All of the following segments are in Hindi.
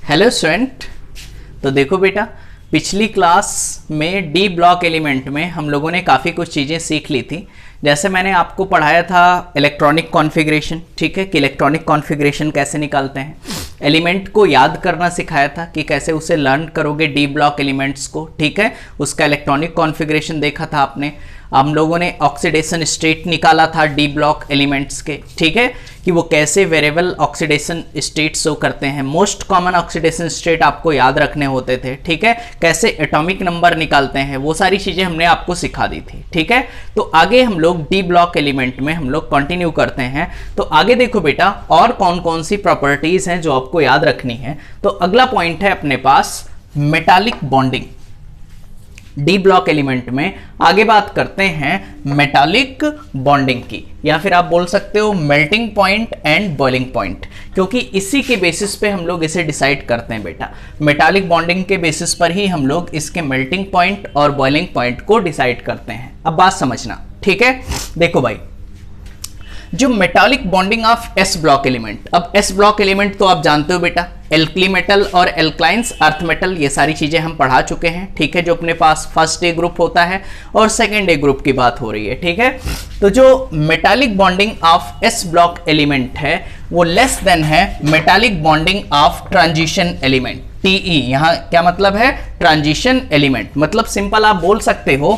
Hello student. तो देखो बेटा, पिछली क्लास में डी ब्लॉक एलिमेंट में हम लोगों ने काफ़ी कुछ चीज़ें सीख ली थी। जैसे मैंने आपको पढ़ाया था इलेक्ट्रॉनिक कॉन्फ़िगरेशन, ठीक है, कि इलेक्ट्रॉनिक कॉन्फ़िगरेशन कैसे निकालते हैं। एलिमेंट को याद करना सिखाया था कि कैसे उसे लर्न करोगे डी ब्लॉक एलिमेंट्स को, ठीक है। उसका इलेक्ट्रॉनिक कॉन्फ़िगरेशन देखा था आपने। हम लोगों ने ऑक्सीडेशन स्टेट निकाला था डी ब्लॉक एलिमेंट्स के, ठीक है, कि वो कैसे वेरिएबल ऑक्सीडेशन स्टेट शो करते हैं। मोस्ट कॉमन ऑक्सीडेशन स्टेट आपको याद रखने होते थे, ठीक है। कैसे एटॉमिक नंबर निकालते हैं, वो सारी चीज़ें हमने आपको सिखा दी थी, ठीक है। तो आगे हम लोग डी ब्लॉक एलिमेंट में हम लोग कंटिन्यू करते हैं। तो आगे देखो बेटा, और कौन कौन सी प्रॉपर्टीज़ हैं जो आपको याद रखनी है। तो अगला पॉइंट है अपने पास metallic bonding. D block element में आगे बात करते हैं मेटालिक बॉन्डिंग की, या फिर आप बोल सकते हो melting point and boiling point, क्योंकि इसी के बेसिस पे हम लोग इसे डिसाइड करते हैं बेटा। मेटालिक बॉन्डिंग के बेसिस पर ही हम लोग इसके मेल्टिंग पॉइंट और बॉइलिंग पॉइंट को डिसाइड करते हैं। अब बात समझना, ठीक है। देखो भाई, जो metallic bonding of S block element, अब एस ब्लॉक एलिमेंट तो आप जानते हो बेटा, एल्कली मेटल और एल्कलाइंस अर्थ मेटल, ये सारी चीजें हम पढ़ा चुके हैं, ठीक है। जो अपने पास फर्स्ट ए ग्रुप होता है और सेकेंड ए ग्रुप की बात हो रही है, ठीक है। तो जो metallic bonding of S block element है वो लेस देन है metallic bonding of transition element, TE. यहां क्या मतलब है? Transition element. मतलब सिंपल आप बोल सकते हो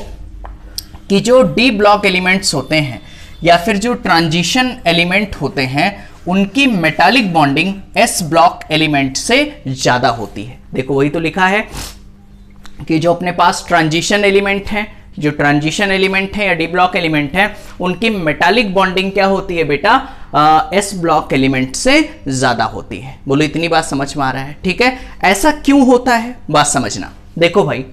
कि जो डी ब्लॉक एलिमेंट्स होते हैं या फिर जो ट्रांजिशन एलिमेंट होते हैं उनकी metallic bonding S block element से ज्यादा होती है। देखो वही तो लिखा है कि जो अपने पास ट्रांजिशन एलिमेंट है, जो ट्रांजिशन एलिमेंट है या डी ब्लॉक एलिमेंट है, उनकी मेटालिक बॉन्डिंग क्या होती है बेटा? एस ब्लॉक एलिमेंट से ज्यादा होती है। बोलो इतनी बात समझ में आ रहा है, ठीक है। ऐसा क्यों होता है बात समझना। देखो भाई,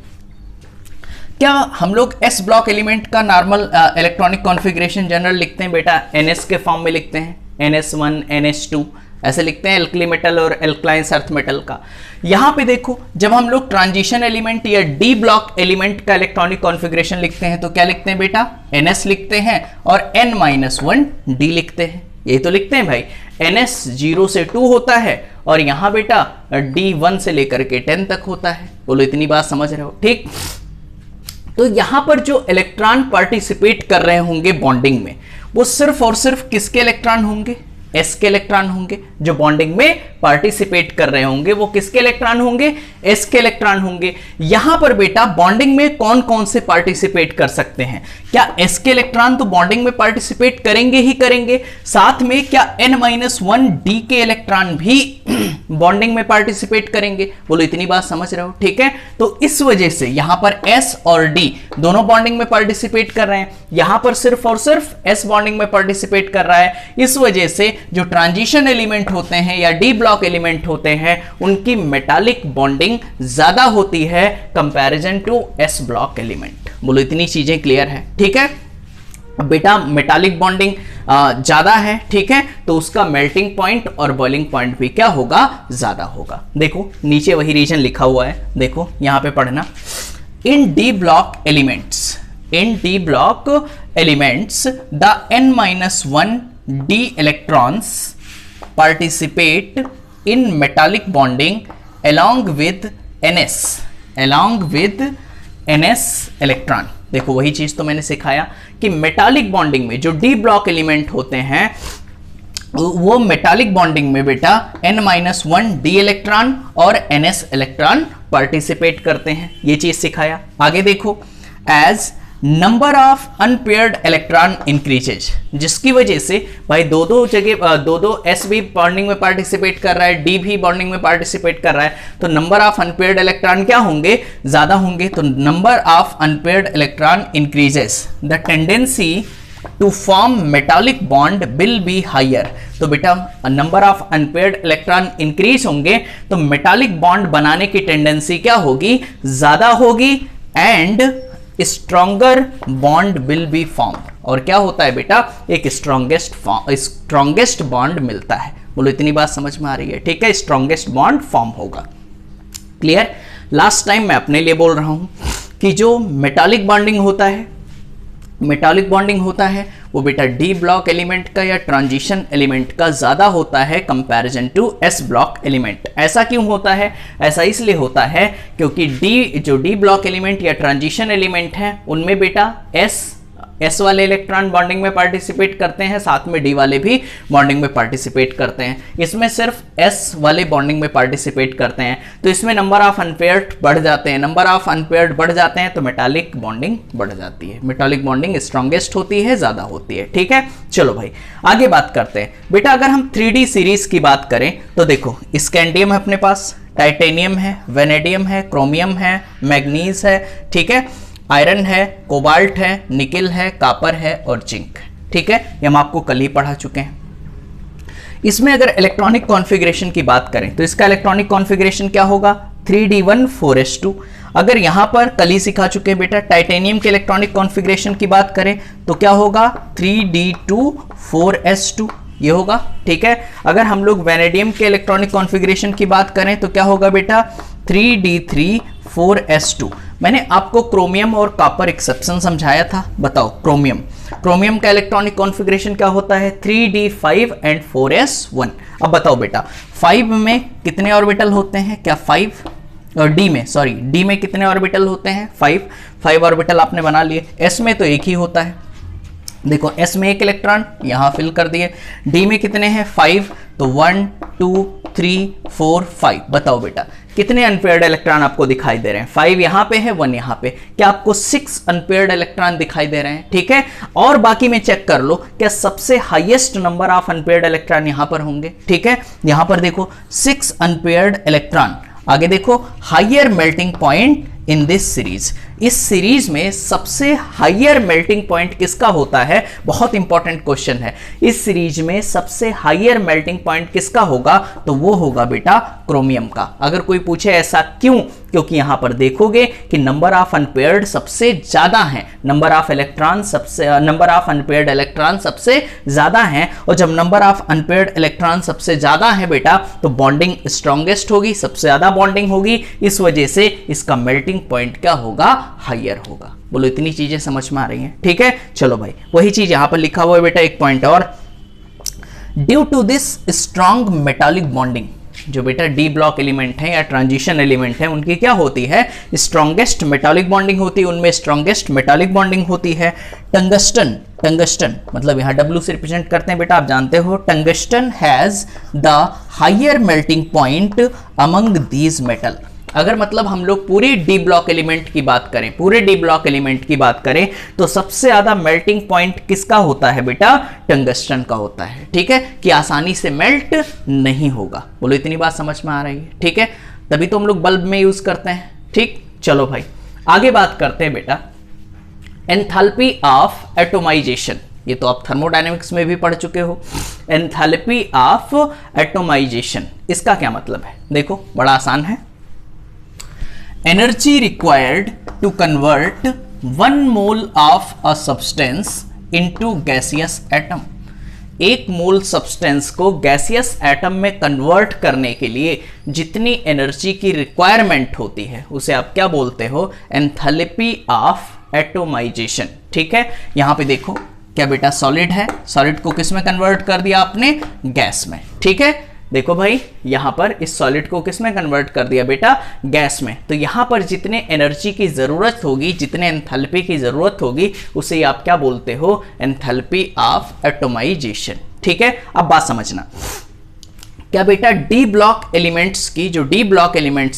क्या हम लोग एस ब्लॉक एलिमेंट का नॉर्मल इलेक्ट्रॉनिक कॉन्फ़िगरेशन जनरल लिखते हैं बेटा? NS के फॉर्म में लिखते हैं, NS1 NS2 ऐसे लिखते हैं, एल्कली मेटल और एल्कलाइंस अर्थ मेटल का। यहां पे देखो, जब हम लोग ट्रांजिशन एलिमेंट या डी ब्लॉक एलिमेंट का इलेक्ट्रॉनिक कॉन्फ़िगरेशन लिखते हैं तो क्या लिखते हैं बेटा? NS लिखते हैं और N-1 D लिखते हैं। यही तो लिखते हैं भाई। NS 0 से 2 होता है और यहां बेटा D 1 से लेकर के 10 तक होता है। बोलो इतनी बात समझ रहे हो, ठीक। तो यहां पर जो इलेक्ट्रॉन पार्टिसिपेट कर रहे होंगे बॉन्डिंग में, वो सिर्फ और सिर्फ किसके इलेक्ट्रॉन होंगे? एस के इलेक्ट्रॉन होंगे। जो बॉन्डिंग में पार्टिसिपेट कर रहे होंगे वो किसके इलेक्ट्रॉन होंगे? एस के इलेक्ट्रॉन होंगे। यहां पर बेटा बॉन्डिंग में कौन कौन से पार्टिसिपेट कर सकते हैं? क्या एस के इलेक्ट्रॉन तो बॉन्डिंग में पार्टिसिपेट करेंगे ही करेंगे, साथ में क्या N-1 D के इलेक्ट्रॉन भी बॉन्डिंग में पार्टिसिपेट करेंगे? बोलो इतनी बात समझ रहे हो, ठीक है। तो इस वजह से यहां पर S और D दोनों बॉन्डिंग में पार्टिसिपेट कर रहे हैं, यहां पर सिर्फ और सिर्फ S बॉन्डिंग में पार्टिसिपेट कर रहा है। इस वजह से जो ट्रांजिशन एलिमेंट होते हैं या डी ब्लॉक एलिमेंट होते हैं उनकी मेटालिक बॉन्डिंग ज्यादा होती है comparison to S block element. बोलो इतनी चीजें क्लियर है, ठीक है। बेटा मेटालिक बॉन्डिंग ज्यादा है, ठीक है, तो उसका मेल्टिंग पॉइंट और बॉइलिंग पॉइंट भी क्या होगा? ज्यादा होगा। देखो नीचे वही रीजन लिखा हुआ है, देखो यहां पे पढ़ना। In D block elements, in D block elements the N-1 D electrons participate in metallic bonding along with NS, along with NS electron। देखो वही चीज तो मैंने सिखाया कि मेटालिक बॉन्डिंग में जो डी ब्लॉक एलिमेंट होते हैं वो मेटालिक बॉन्डिंग में बेटा N-1 D इलेक्ट्रॉन और NS इलेक्ट्रॉन पार्टिसिपेट करते हैं। ये चीज सिखाया। आगे देखो, as number of unpaired electron increases, जिसकी वजह से भाई दो दो जगह दो एस भी बॉन्डिंग में पार्टिसिपेट कर रहा है, डी भी बॉन्डिंग में पार्टिसिपेट कर रहा है, तो नंबर ऑफ अनपेयर्ड इलेक्ट्रॉन क्या होंगे? ज्यादा होंगे। तो number of unpaired electron increases, the tendency to form metallic bond will be higher. तो बेटा number of unpaired electron increase होंगे तो मेटालिक बॉन्ड बनाने की टेंडेंसी क्या होगी? ज्यादा होगी। And stronger bond will be formed, और क्या होता है बेटा? एक स्ट्रॉन्गेस्ट बॉन्ड मिलता है। बोलो इतनी बात समझ में आ रही है, ठीक है। स्ट्रॉन्गेस्ट बॉन्ड फॉर्म होगा। क्लियर? लास्ट टाइम मैं अपने लिए बोल रहा हूं कि जो मेटालिक बॉन्डिंग होता है, मेटालिक बॉन्डिंग होता है वो बेटा डी ब्लॉक एलिमेंट का या ट्रांजिशन एलिमेंट का ज़्यादा होता है comparison to S block element. ऐसा क्यों होता है? ऐसा इसलिए होता है क्योंकि डी ब्लॉक एलिमेंट या ट्रांजिशन एलिमेंट है उनमें बेटा एस वाले इलेक्ट्रॉन बॉन्डिंग में पार्टिसिपेट करते हैं, साथ में डी वाले भी बॉन्डिंग में पार्टिसिपेट करते हैं। इसमें सिर्फ एस वाले बॉन्डिंग में पार्टिसिपेट करते हैं, तो इसमें नंबर ऑफ अनपेयर्ड बढ़ जाते हैं। नंबर ऑफ अनपेयर्ड बढ़ जाते हैं तो मेटालिक बॉन्डिंग बढ़ जाती है। मेटालिक बॉन्डिंग स्ट्रॉन्गेस्ट होती है, ज्यादा होती है। ठीक है, चलो भाई आगे बात करते हैं। बेटा अगर हम 3D सीरीज की बात करें तो देखो स्कैंडियम है अपने पास, टाइटेनियम है, वेनेडियम है, क्रोमियम है, मैग्नीज है, ठीक है, आयरन है, कोबाल्ट है, निकिल है, कॉपर है और जिंक। ठीक है, ये हम आपको कल ही पढ़ा चुके हैं। इसमें अगर इलेक्ट्रॉनिक कॉन्फ़िगरेशन की बात करें तो इसका इलेक्ट्रॉनिक कॉन्फ़िगरेशन क्या होगा? 3d1 4s2। अगर यहां पर कल ही सिखा चुके हैं बेटा टाइटेनियम के इलेक्ट्रॉनिक कॉन्फ़िगरेशन की बात करें तो क्या होगा? 3d2 4s2 ये होगा। ठीक है, अगर हम लोग वेनेडियम के इलेक्ट्रॉनिक कॉन्फ़िगरेशन की बात करें तो क्या होगा बेटा? 3d3 4s2। मैंने आपको क्रोमियम और कॉपर एक्सेप्शन समझाया था, बताओ क्रोमियम का इलेक्ट्रॉनिक कॉन्फ़िगरेशन क्या होता है? 3d5 and 4s1। अब बताओ बेटा 5 में कितने ऑर्बिटल होते हैं? क्या 5 और डी में कितने ऑर्बिटल होते हैं? 5 ऑर्बिटल आपने बना लिए। एस में तो एक ही होता है, देखो एस में एक इलेक्ट्रॉन यहां फिल कर दिए। डी में कितने हैं? 5, तो 1 2 3 4 5। बताओ बेटा कितने अनपेयर्ड इलेक्ट्रॉन आपको दिखाई दे रहे हैं? 5 यहां पे है, 1 यहां पे। क्या आपको 6 अनपेयर्ड इलेक्ट्रॉन दिखाई दे रहे हैं? ठीक है, और बाकी में चेक कर लो क्या सबसे highest number of unpaired electron यहां पर होंगे। ठीक है, यहां पर देखो 6 अनपेयर्ड इलेक्ट्रॉन। आगे देखो higher melting point in this series. इस सीरीज में सबसे हायर मेल्टिंग पॉइंट किसका होता है? बहुत इंपॉर्टेंट क्वेश्चन है। इस सीरीज में सबसे हायर मेल्टिंग पॉइंट किसका होगा? तो वो होगा बेटा क्रोमियम का। अगर कोई पूछे ऐसा क्यों? क्योंकि यहां पर देखोगे कि नंबर ऑफ अनपेयर्ड सबसे ज्यादा है, नंबर ऑफ अनपेयर्ड इलेक्ट्रॉन सबसे ज्यादा है, और जब नंबर ऑफ अनपेयर्ड इलेक्ट्रॉन सबसे ज्यादा है बेटा तो बॉन्डिंग स्ट्रॉन्गेस्ट होगी, सबसे ज्यादा बॉन्डिंग होगी। इस वजह से इसका मेल्टिंग पॉइंट क्या होगा? हायर होगा। बोलो इतनी चीजें समझ में आ रही हैं? ठीक है, चलो भाई वही चीज यहां पर लिखा हुआ है बेटा, एक पॉइंट और। Due to this strong metallic bonding, जो बेटा डी ब्लॉक एलिमेंट है या ट्रांजिशन एलिमेंट है उनकी क्या होती है? स्ट्रॉन्गेस्ट मेटालिक बॉन्डिंग होती है, उनमें स्ट्रॉन्गेस्ट मेटालिक बॉन्डिंग होती है। टंगस्टन मतलब यहां W से रिप्रेजेंट करते हैं बेटा, आप जानते हो। Tungsten has the higher melting point among these metal. अगर मतलब हम लोग पूरे डी ब्लॉक एलिमेंट की बात करें तो सबसे ज्यादा मेल्टिंग पॉइंट किसका होता है बेटा? टंगस्टन का होता है। ठीक है, कि आसानी से मेल्ट नहीं होगा। बोलो इतनी बात समझ में आ रही है? ठीक है, तभी तो हम लोग बल्ब में यूज करते हैं। ठीक, चलो भाई आगे बात करते हैं बेटा एंथैल्पी ऑफ एटोमाइजेशन। ये तो आप थर्मोडायनेमिक्स में भी पढ़ चुके हो। एंथैल्पी ऑफ एटोमाइजेशन, इसका क्या मतलब है? देखो बड़ा आसान है। Energy required to convert 1 mole of a substance into gaseous atom। 1 mole substance को गैसियस एटम में कन्वर्ट करने के लिए जितनी एनर्जी की रिक्वायरमेंट होती है उसे आप क्या बोलते हो? Enthalpy of atomisation. ठीक है, यहां पे देखो क्या बेटा सॉलिड है, सॉलिड को किस में कन्वर्ट कर दिया आपने? गैस में। ठीक है, देखो भाई यहां पर इस सॉलिड को किस में कन्वर्ट कर दिया बेटा? गैस में। तो यहां पर जितने एनर्जी की जरूरत होगी, जितने एंथैल्पी की जरूरत होगी उसे आप क्या बोलते हो? Enthalpy of atomisation. ठीक है, अब बात समझना। क्या बेटा डी ब्लॉक एलिमेंट्स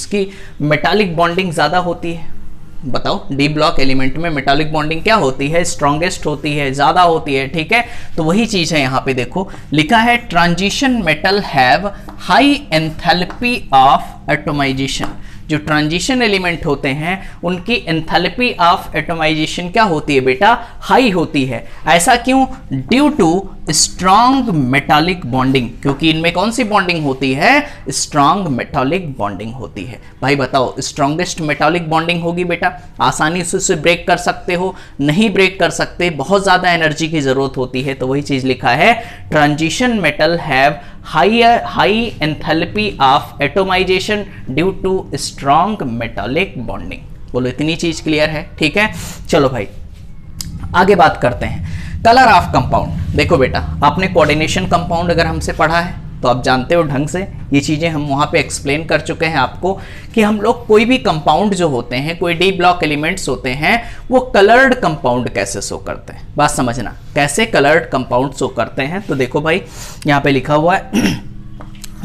की मेटालिक बॉन्डिंग ज्यादा होती है? बताओ डी ब्लॉक एलिमेंट में मेटालिक बॉन्डिंग क्या होती है? स्ट्रॉन्गेस्ट होती है, ज्यादा होती है। ठीक है, तो वही चीज है यहां पे देखो लिखा है transition metal have high enthalpy of atomisation. जो ट्रांजिशन एलिमेंट होते हैं उनकी एंथैल्पी ऑफ एटोमाइजेशन क्या होती है बेटा? हाई होती है। ऐसा क्यों? Due to strong metallic bonding, क्योंकि इनमें कौन सी बॉन्डिंग होती है? स्ट्रॉन्ग मेटालिक बॉन्डिंग होती है। भाई बताओ स्ट्रॉन्गेस्ट मेटालिक बॉन्डिंग होगी बेटा, आसानी से उसे ब्रेक कर सकते हो? नहीं ब्रेक कर सकते, बहुत ज्यादा एनर्जी की जरूरत होती है। तो वही चीज लिखा है transition metal have high enthalpy of atomization due to strong metallic bonding. बोलो इतनी चीज क्लियर है? ठीक है, चलो भाई आगे बात करते हैं। कलर ऑफ कंपाउंड, देखो बेटा आपने कोऑर्डिनेशन कंपाउंड अगर हमसे पढ़ा है तो आप जानते हो ढंग से, ये चीज़ें हम वहाँ पे एक्सप्लेन कर चुके हैं आपको कि हम लोग कोई भी कंपाउंड जो होते हैं, कोई डी ब्लॉक एलिमेंट्स होते हैं, वो कलर्ड कंपाउंड कैसे शो करते हैं। बात समझना, कैसे कलर्ड कंपाउंड शो करते हैं। तो देखो भाई यहाँ पे लिखा हुआ है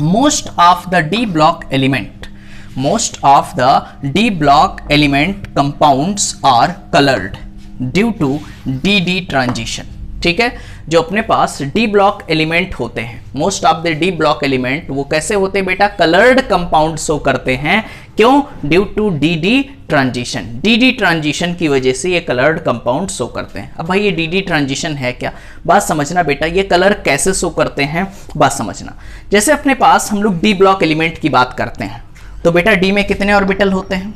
most of the D block element, most of the D block element compounds are coloured due to D transition. ठीक है, जो अपने पास डी ब्लॉक एलिमेंट होते हैं, most of the D block element वो कैसे होते हैं बेटा, कलर्ड कंपाउंड शो करते हैं। क्यों? Due to D transition, D transition की वजह से ये कलर्ड कंपाउंड शो करते हैं। अब भाई ये डी ट्रांजिशन है क्या, बात समझना बेटा, ये कलर कैसे शो करते हैं बात समझना। जैसे अपने पास हम लोग डी ब्लॉक एलिमेंट की बात करते हैं तो बेटा डी में कितने ऑर्बिटल होते हैं,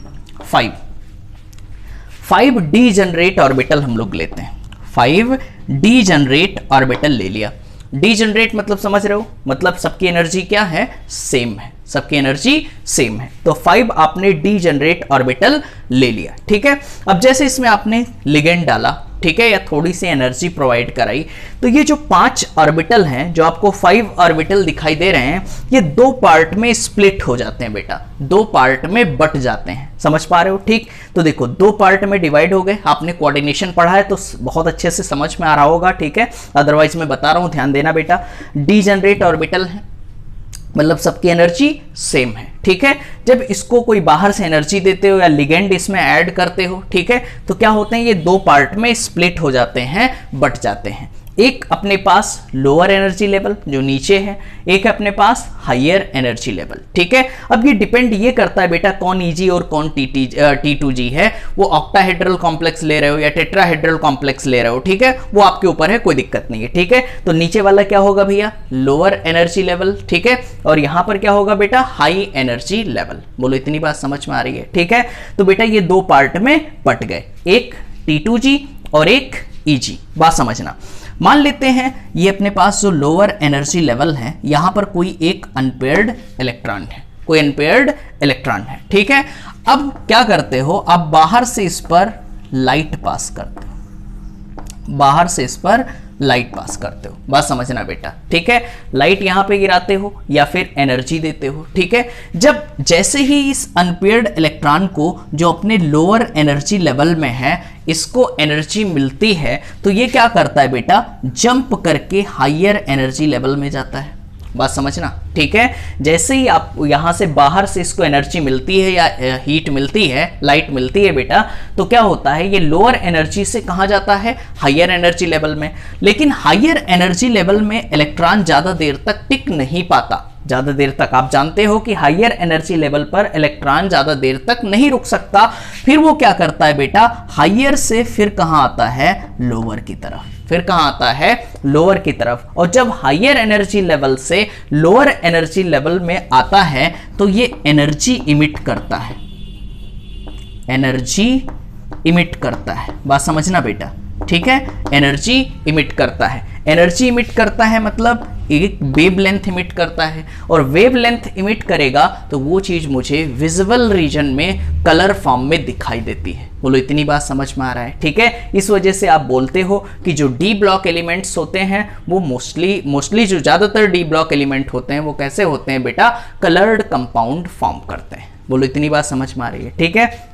5 डी जनरेट ऑर्बिटल हम लोग लेते हैं, 5 डी जनरेट ऑर्बिटल ले लिया। डी जनरेट मतलब समझ रहे हो, मतलब सबकी एनर्जी क्या है, सेम है, सबकी एनर्जी सेम है। तो 5 आपने डी जनरेट ऑर्बिटल ले लिया। ठीक है, अब जैसे इसमें आपने लिगेंड डाला, ठीक है, या थोड़ी सी एनर्जी प्रोवाइड कराई, तो ये जो 5 ऑर्बिटल हैं, जो आपको 5 ऑर्बिटल दिखाई दे रहे हैं, ये 2 पार्ट में स्प्लिट हो जाते हैं बेटा, 2 पार्ट में बट जाते हैं। समझ पा रहे हो? ठीक, तो देखो 2 पार्ट में डिवाइड हो गए। आपने कोऑर्डिनेशन पढ़ा है तो बहुत अच्छे से समझ में आ रहा होगा। ठीक है, अदरवाइज मैं बता रहा हूं, ध्यान देना बेटा। डी जनरेट ऑर्बिटल है मतलब सबकी एनर्जी सेम है। ठीक है, जब इसको कोई बाहर से एनर्जी देते हो या लिगेंड इसमें ऐड करते हो, ठीक है, तो क्या होते हैं, ये 2 पार्ट में स्प्लिट हो जाते हैं, बट जाते हैं। एक अपने पास लोअर एनर्जी लेवल जो नीचे है, एक अपने पास हायर एनर्जी लेवल। ठीक है, अब ये डिपेंड ये करता है बेटा कौन ईजी और कौन T2G है, वो ऑक्टाहेड्रल कॉम्प्लेक्स ले रहे हो या टेट्राहेड्रल कॉम्प्लेक्स ले रहे हो। ठीक है, वो आपके ऊपर है, कोई दिक्कत नहीं है। ठीक है, तो नीचे वाला क्या होगा भैया, लोअर एनर्जी लेवल। ठीक है, और यहां पर क्या होगा बेटा, हाई एनर्जी लेवल। बोलो इतनी बात समझ में आ रही है? ठीक है, तो बेटा ये 2 पार्ट में बट गए, एक T2G और एक EG। बात समझना, मान लेते हैं ये अपने पास जो लोअर एनर्जी लेवल है, यहां पर कोई एक अनपेयर्ड इलेक्ट्रॉन है, कोई अनपेयर्ड इलेक्ट्रॉन है। ठीक है, अब क्या करते हो, आप बाहर से इस पर लाइट पास करते हो, बाहर से इस पर लाइट पास करते हो। बात समझना बेटा। ठीक है, लाइट यहां पे गिराते हो या फिर एनर्जी देते हो। ठीक है, जब जैसे ही इस अनपेयर्ड इलेक्ट्रॉन को जो अपने लोअर एनर्जी लेवल में है इसको एनर्जी मिलती है, तो ये क्या करता है बेटा, जंप करके हायर एनर्जी लेवल में जाता है। बात समझना। ठीक है, जैसे ही आप यहां से बाहर से इसको एनर्जी मिलती है या हीट मिलती है, लाइट मिलती है बेटा, तो क्या होता है, ये लोअर एनर्जी से कहां जाता है, हायर एनर्जी लेवल में। लेकिन हायर एनर्जी लेवल में इलेक्ट्रॉन ज्यादा देर तक टिक नहीं पाता, ज्यादा देर तक। आप जानते हो कि हायर एनर्जी लेवल पर इलेक्ट्रॉन ज्यादा देर तक नहीं रुक सकता, फिर वो क्या करता है बेटा, हायर से फिर कहां आता है, लोअर की तरफ, फिर कहां आता है, लोअर की तरफ। और जब हायर एनर्जी लेवल से लोअर एनर्जी लेवल में आता है तो ये एनर्जी इमिट करता है, एनर्जी इमिट करता है। बात समझना बेटा। ठीक है, एनर्जी इमिट करता है, एनर्जी इमिट करता है मतलब एक वेवलेंथ इमिट करता है, और वेवलेंथ इमिट करेगा तो वो चीज मुझे विजुअल रीजन में कलर फॉर्म में दिखाई देती है। बोलो इतनी बात समझ में आ रहा है? ठीक है, इस वजह से आप बोलते हो कि जो डी ब्लॉक एलिमेंट्स होते हैं वो मोस्टली जो ज्यादातर डी ब्लॉक एलिमेंट होते हैं वो कैसे होते हैं बेटा, कलर्ड कंपाउंड फॉर्म करते हैं। बोलो इतनी बात समझ में आ रही है? ठीक है,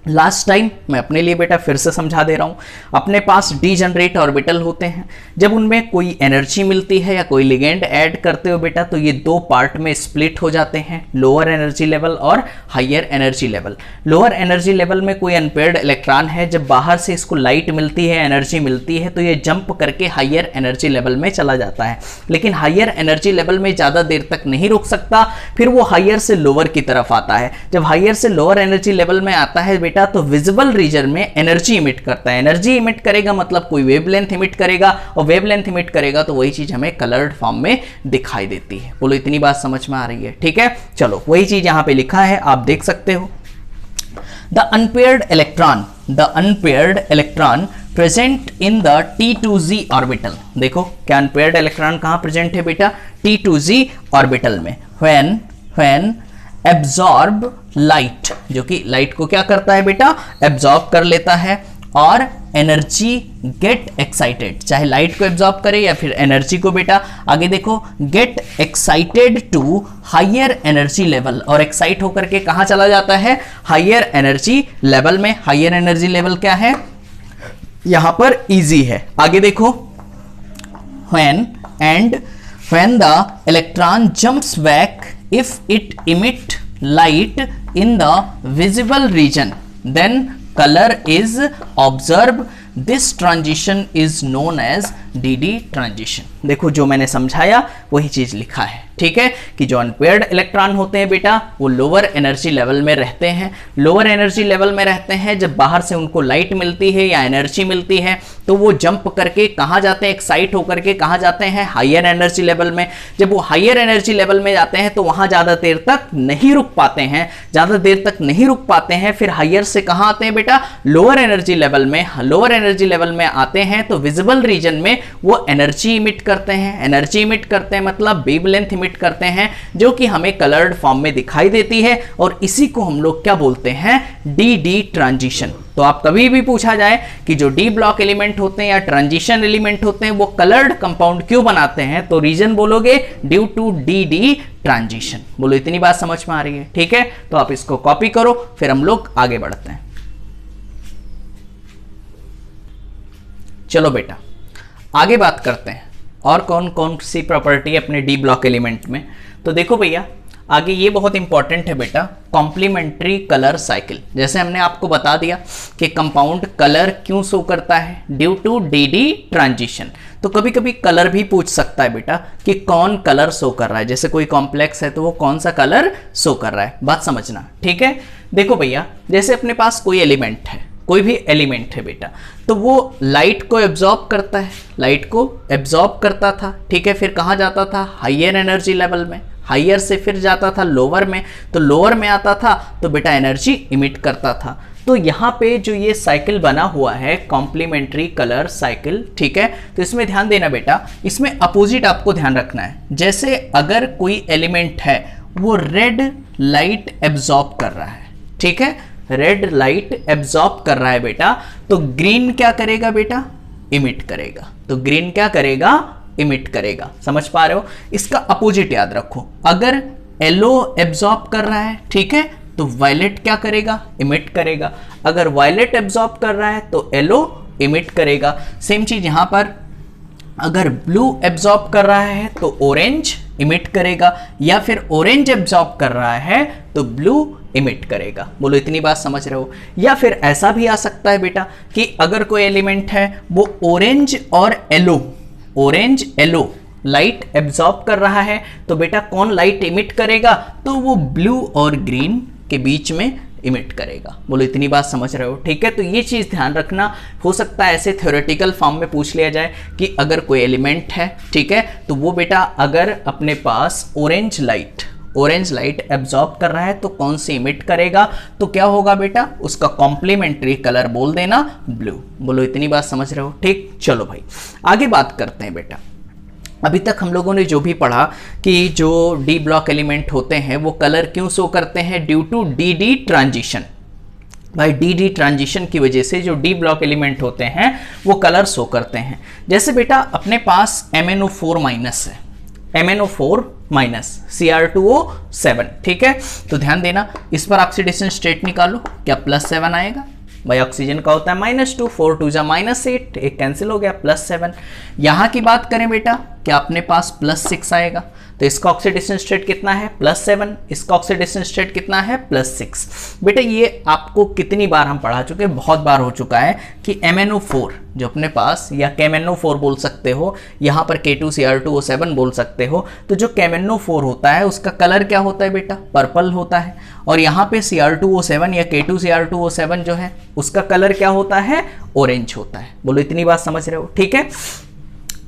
लास्ट टाइम मैं अपने लिए बेटा फिर से समझा दे रहा हूं। अपने पास डी जनरेट ऑर्बिटल होते हैं, जब उनमें कोई एनर्जी मिलती है या कोई लिगेंड ऐड करते हो बेटा तो ये 2 पार्ट में स्प्लिट हो जाते हैं, लोअर एनर्जी लेवल और higher energy level. Lower energy level में कोई अनपेयर्ड इलेक्ट्रॉन है, जब बाहर से इसको लाइट मिलती है, एनर्जी मिलती है, तो ये जंप करके हायर एनर्जी लेवल में चला जाता है। लेकिन हायर एनर्जी लेवल में ज़्यादा देर तक नहीं रुक सकता, फिर वो हायर से लोअर की तरफ आता है। जब हायर से लोअर एनर्जी लेवल में आता है बेटा तो विजिबल रीजन में एनर्जी इमिट करता है, एनर्जी इमिट करेगा मतलब कोई वेवलेंथ इमिट करेगा, और वेवलेंथ इमिट करेगा तो वही चीज हमें कलर्ड फॉर्म में दिखाई देती है। बोलो इतनी बात समझ में आ रही है? ठीक है, चलो वही चीज यहां पे लिखा है, आप देख सकते हो। The unpaired electron present in the T2Z orbital. देखो क्या अनपेयर्ड इलेक्ट्रॉन कहां प्रेजेंट है बेटा, T2Z ऑर्बिटल में। व्हेन एब्जॉर्ब लाइट, जो कि लाइट को क्या करता है बेटा, एब्जॉर्ब कर लेता है, और एनर्जी गेट एक्साइटेड, चाहे लाइट को एब्जॉर्ब करे या फिर एनर्जी को। बेटा आगे देखो, get excited to higher energy level, और एक्साइट होकर के कहां चला जाता है, हायर एनर्जी लेवल में। हायर एनर्जी लेवल क्या है, यहां पर इजी है। आगे देखो, when the electron jumps back, if it emit light in the visible region, then color is observed. This transition is known as DD transition. देखो जो मैंने समझाया वही चीज लिखा है, ठीक है, कि जो अनपेयर्ड इलेक्ट्रॉन होते हैं बेटा वो लोअर एनर्जी लेवल में रहते हैं। लोअर एनर्जी लेवल में रहते हैं, जब बाहर से उनको लाइट मिलती है या एनर्जी मिलती है तो वो जंप करके कहाँ जाते हैं, एक्साइट होकर के कहाँ जाते हैं, हायर एनर्जी लेवल में। जब वो हायर एनर्जी लेवल में जाते हैं तो वहाँ ज़्यादा देर तक नहीं रुक पाते हैं, ज़्यादा देर तक नहीं रुक पाते हैं, फिर हायर से कहाँ आते हैं बेटा, लोअर एनर्जी लेवल में। लोअर एनर्जी लेवल में आते हैं तो विजिबल रीजन में वो एनर्जी इमिट करते हैं। एनर्जी इमिट करते हैं मतलब वेवलेंथ इमिट करते हैं, जो कि हमें कलर्ड फॉर्म में दिखाई देती है, और इसी को हम लोग क्या बोलते हैं, डी ट्रांजिशन। तो आप कभी भी पूछा जाए कि जो डी ब्लॉक एलिमेंट होते हैं या ट्रांजिशन एलिमेंट होते हैं वो कलर्ड कंपाउंड क्यों बनाते हैं, तो रीजन बोलोगे ड्यू टू डी ट्रांजिशन। बोलो इतनी बात समझ में आ रही है, ठीक है। तो आप इसको कॉपी करो, फिर हम लोग आगे बढ़ते हैं। चलो बेटा आगे बात करते हैं और कौन कौन सी प्रॉपर्टी है अपने डी ब्लॉक एलिमेंट में। तो देखो भैया आगे ये बहुत इंपॉर्टेंट है बेटा, कॉम्प्लीमेंट्री कलर साइकिल। जैसे हमने आपको बता दिया कि कंपाउंड कलर क्यों शो करता है, ड्यू टू डी ट्रांजिशन। तो कभी कभी कलर भी पूछ सकता है बेटा कि कौन कलर शो कर रहा है, जैसे कोई कॉम्प्लेक्स है तो वो कौन सा कलर शो कर रहा है, बात समझना, ठीक है। देखो भैया जैसे अपने पास कोई एलिमेंट है, कोई भी एलिमेंट है बेटा, तो वो लाइट को एब्जॉर्ब करता है, लाइट को एब्जॉर्ब करता था, ठीक है, फिर कहाँ जाता था, हायर एनर्जी लेवल में, हायर से फिर जाता था लोअर में, तो लोअर में आता था तो बेटा एनर्जी इमिट करता था। तो यहाँ पे जो ये साइकिल बना हुआ है कॉम्प्लीमेंट्री कलर साइकिल, ठीक है, तो इसमें ध्यान देना बेटा, इसमें अपोजिट आपको ध्यान रखना है। जैसे अगर कोई एलिमेंट है वो रेड लाइट एब्जॉर्ब कर रहा है, ठीक है, रेड लाइट एब्जॉर्ब कर रहा है बेटा, तो ग्रीन क्या करेगा बेटा, इमिट करेगा। तो ग्रीन क्या करेगा, इमिट करेगा। समझ पा रहे हो, इसका अपोजिट याद रखो, अगर येलो एब्जॉर्ब कर रहा है, ठीक है, तो वायलेट क्या करेगा, इमिट करेगा। अगर वायलेट एब्जॉर्ब कर रहा है तो येलो इमिट करेगा। सेम चीज यहां पर, अगर ब्लू एब्जॉर्ब कर रहा है तो ऑरेंज इमिट करेगा, या फिर ऑरेंज एब्जॉर्ब कर रहा है तो ब्लू इमिट करेगा। बोलो इतनी बात समझ रहे हो। या फिर ऐसा भी आ सकता है बेटा कि अगर कोई एलिमेंट है वो ऑरेंज और yellow, orange yellow light absorb कर रहा है, तो बेटा कौन लाइट इमिट करेगा, तो वो ब्लू और ग्रीन के बीच में इमिट करेगा। बोलो इतनी बात समझ रहे हो, ठीक है। तो ये चीज ध्यान रखना, हो सकता है ऐसे थ्योरेटिकल फॉर्म में पूछ लिया जाए कि अगर कोई एलिमेंट है, ठीक है, तो वो बेटा अगर अपने पास ऑरेंज लाइट एब्जॉर्ब कर रहा है तो कौन सी इमिट करेगा, तो क्या होगा बेटा, उसका कॉम्प्लीमेंट्री कलर बोल देना ब्लू। बोलो इतनी बात समझ रहे हो, ठीक। चलो भाई आगे बात करते हैं बेटा। अभी तक हम लोगों ने जो भी पढ़ा कि जो डी ब्लॉक एलिमेंट होते हैं वो कलर क्यों शो करते हैं, ड्यू टू डी ट्रांजिशन। भाई डी ट्रांजिशन की वजह से जो डी ब्लॉक एलिमेंट होते हैं वो कलर शो करते हैं। जैसे बेटा अपने पास MnO4 माइनस है, MnO4 माइनस Cr2O7, ठीक है, तो ध्यान देना इस पर ऑक्सीडेशन स्टेट निकालो, क्या +7 आएगा। भाई ऑक्सीजन का होता है -2, 4 2 जा -8, एक कैंसिल हो गया, +7। यहां की बात करें बेटा, क्या अपने पास +6 आएगा, तो इसका ऑक्सीडेशन स्टेट कितना है, +7, इसका ऑक्सीडेशन स्टेट कितना है, +6। बेटा ये आपको कितनी बार हम पढ़ा चुके हैं, बहुत बार हो चुका है कि MnO4 जो अपने पास, या KMnO4 बोल सकते हो, यहाँ पर K2Cr2O7 बोल सकते हो, तो जो KMnO4 होता है उसका कलर क्या होता है बेटा, पर्पल होता है, और यहाँ पे Cr2O7 या K2Cr2O7 जो है उसका कलर क्या होता है, ऑरेंज होता है। बोलो इतनी बात समझ रहे हो, ठीक है।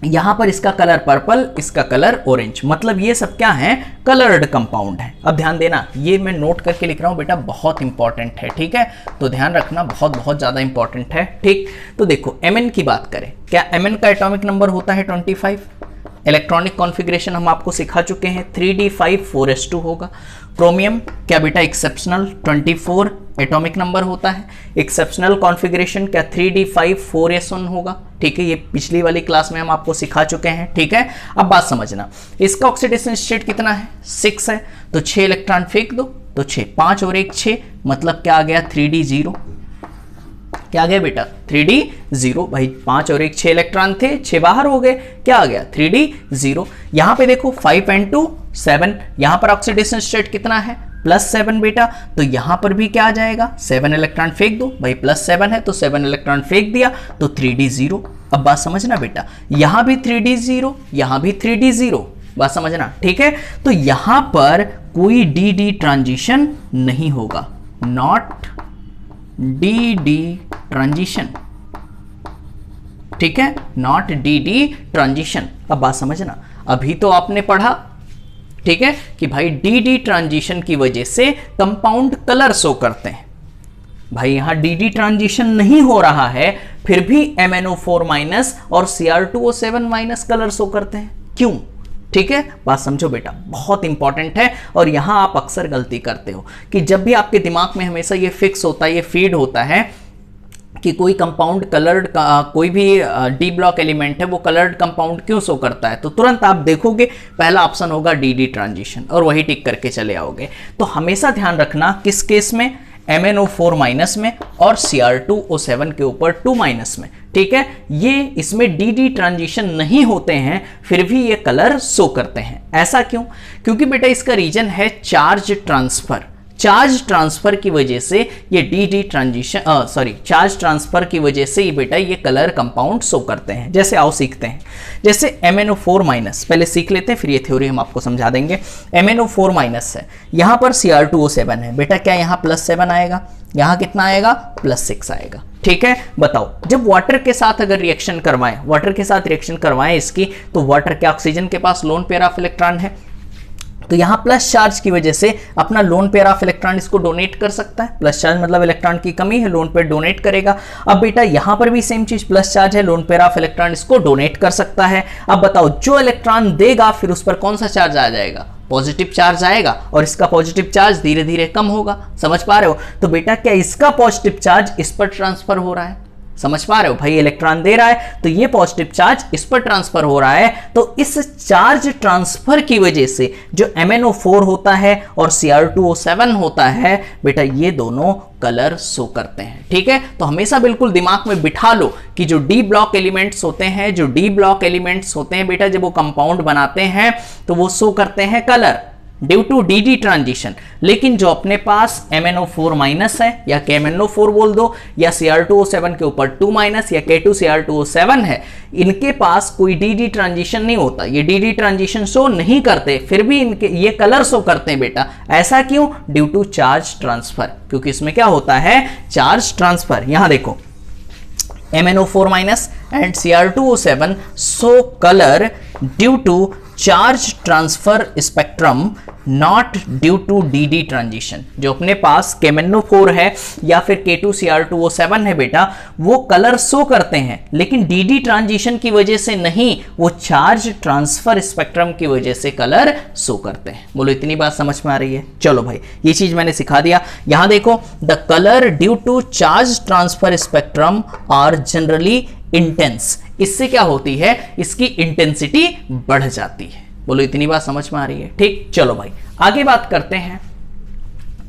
यहां पर इसका कलर पर्पल, इसका कलर ऑरेंज, मतलब ये सब क्या है, कलर्ड कंपाउंड है। अब ध्यान देना, ये मैं नोट करके लिख रहा हूं बेटा, बहुत इंपॉर्टेंट है, ठीक है, तो ध्यान रखना, बहुत बहुत ज्यादा इंपॉर्टेंट है, ठीक। तो देखो Mn की बात करें, क्या Mn का एटॉमिक नंबर होता है 25, इलेक्ट्रॉनिक कॉन्फ़िगरेशन हम आपको सिखा चुके हैं, 3d5 4s2 होगा। क्रोमियम क्या बेटा एक्सेप्शनल 24 एटॉमिक नंबर होता है। एक्सेप्शनल कॉन्फ़िगरेशन क्या 3d5 4s1 होगा, ठीक है, ये पिछली वाली क्लास में हम आपको सिखा चुके हैं, ठीक है। अब बात समझना, इसका ऑक्सीडेशन स्टेट कितना है, 6 है, तो 6 इलेक्ट्रॉन फेंक दो, तो 6, 5 और 1 6, मतलब क्या आ गया 3d0, क्या आ गया बेटा 3d0। भाई 5 और 1 6 इलेक्ट्रॉन थे, 6 बाहर हो गए, क्या आ गया 3d0। यहां पे देखो 5 and 2 7, यहां पर ऑक्सीडेशन स्टेट कितना है +7 बेटा, तो यहां पर भी क्या आ जाएगा 7 इलेक्ट्रॉन फेंक दो, भाई +7 है तो 7 इलेक्ट्रॉन फेंक दिया तो 3d0। अब बात समझना बेटा, यहां भी 3d0, यहां भी 3d0, बात समझना, ठीक है। तो यहां पर कोई dd ट्रांजिशन नहीं होगा, नॉट dd ट्रांजिशन, ठीक है, नॉट dd ट्रांजिशन। अब बात समझना, अभी तो आपने पढ़ा, ठीक है, कि भाई dd ट्रांजिशन की वजह से कंपाउंड कलर शो करते हैं। भाई यहां dd ट्रांजिशन नहीं हो रहा है, फिर भी MnO4- और Cr2O7- कलर शो करते हैं, क्यों, ठीक है, बात समझो बेटा, बहुत इंपॉर्टेंट है। और यहां आप अक्सर गलती करते हो कि जब भी आपके दिमाग में हमेशा ये फिक्स होता है, ये फीड होता है कि कोई कंपाउंड कलर्ड कोई भी डी ब्लॉक एलिमेंट है वो कलर्ड कंपाउंड क्यों शो करता है, तो तुरंत आप देखोगे पहला ऑप्शन होगा dd ट्रांजिशन और वही टिक करके चले आओगे। तो हमेशा ध्यान रखना किस केस में, MnO4- में और Cr2O7 के ऊपर 2- में, ठीक है, ये इसमें dd ट्रांजिशन नहीं होते हैं फिर भी ये कलर शो करते हैं। ऐसा क्यों, क्योंकि बेटा इसका रीजन है चार्ज ट्रांसफर। चार्ज ट्रांसफर की वजह से ये dd ट्रांजिशन चार्ज ट्रांसफर की वजह से ये बेटा ये कलर कंपाउंड शो करते हैं। जैसे आओ सीखते हैं, जैसे MnO4- पहले सीख लेते हैं फिर ये थ्योरी हम आपको समझा देंगे। MnO4- है, यहां पर Cr2O7 है, बेटा क्या यहां +7 आएगा, यहां कितना आएगा +6 आएगा, ठीक है। बताओ जब वाटर के साथ अगर रिएक्शन करवाएं, वाटर के साथ रिएक्शन करवाएं इसकी, तो वाटर के ऑक्सीजन के पास लोन पेयर ऑफ इलेक्ट्रॉन है, तो यहां प्लस चार्ज की वजह से अपना लोन पेयर ऑफ इलेक्ट्रॉन इसको डोनेट कर सकता है। प्लस चार्ज मतलब इलेक्ट्रॉन की कमी है, लोन पेयर डोनेट करेगा। अब बेटा यहां पर भी सेम चीज, प्लस चार्ज है, लोन पेयर ऑफ इलेक्ट्रॉन इसको डोनेट कर सकता है। अब बताओ जो इलेक्ट्रॉन देगा फिर उस पर कौन सा चार्ज आ जाएगा, पॉजिटिव चार्ज आएगा, और इसका पॉजिटिव चार्ज धीरे धीरे कम होगा, समझ पा रहे हो। तो बेटा क्या इसका पॉजिटिव चार्ज इस पर ट्रांसफर हो रहा है, समझ पा रहे हो, भाई इलेक्ट्रॉन दे रहा है तो ये पॉजिटिव चार्ज इस पर ट्रांसफर हो रहा है। तो इस चार्ज ट्रांसफर की वजह से जो MnO4 होता है और Cr2O7 होता है बेटा ये दोनों कलर शो करते हैं, ठीक है। तो हमेशा बिल्कुल दिमाग में बिठा लो कि जो डी ब्लॉक एलिमेंट्स होते हैं, जो डी ब्लॉक एलिमेंट्स होते हैं बेटा, जब वो कंपाउंड बनाते हैं तो वो शो करते हैं colour due to dd transition. लेकिन जो अपने पास MnO4- है या KMnO4 बोल दो, या Cr2O7 के ऊपर 2- या K2Cr2O7 है, इनके पास कोई dd ट्रांजिशन नहीं होता, ये dd ट्रांजिशन शो नहीं करते, फिर भी इनके ये कलर शो करते हैं बेटा। ऐसा क्यों, ड्यू टू चार्ज ट्रांसफर, क्योंकि इसमें क्या होता है चार्ज ट्रांसफर। यहां देखो MnO4- and Cr2O7 show color due to charge transfer spectrum not due to dd transition. जो अपने पास KMnO4 है या फिर K2Cr2O7 है बेटा, वो कलर शो करते हैं लेकिन dd ट्रांजिशन की वजह से नहीं, वो चार्ज ट्रांसफर स्पेक्ट्रम की वजह से कलर शो करते हैं। बोलो इतनी बात समझ में आ रही है। चलो भाई ये चीज मैंने सिखा दिया। यहां देखो the colour due to charge transfer spectrum are generally intense. इससे क्या होती है, इसकी इंटेंसिटी बढ़ जाती है। बोलो इतनी बात समझ में आ रही है, ठीक। चलो भाई आगे बात करते हैं।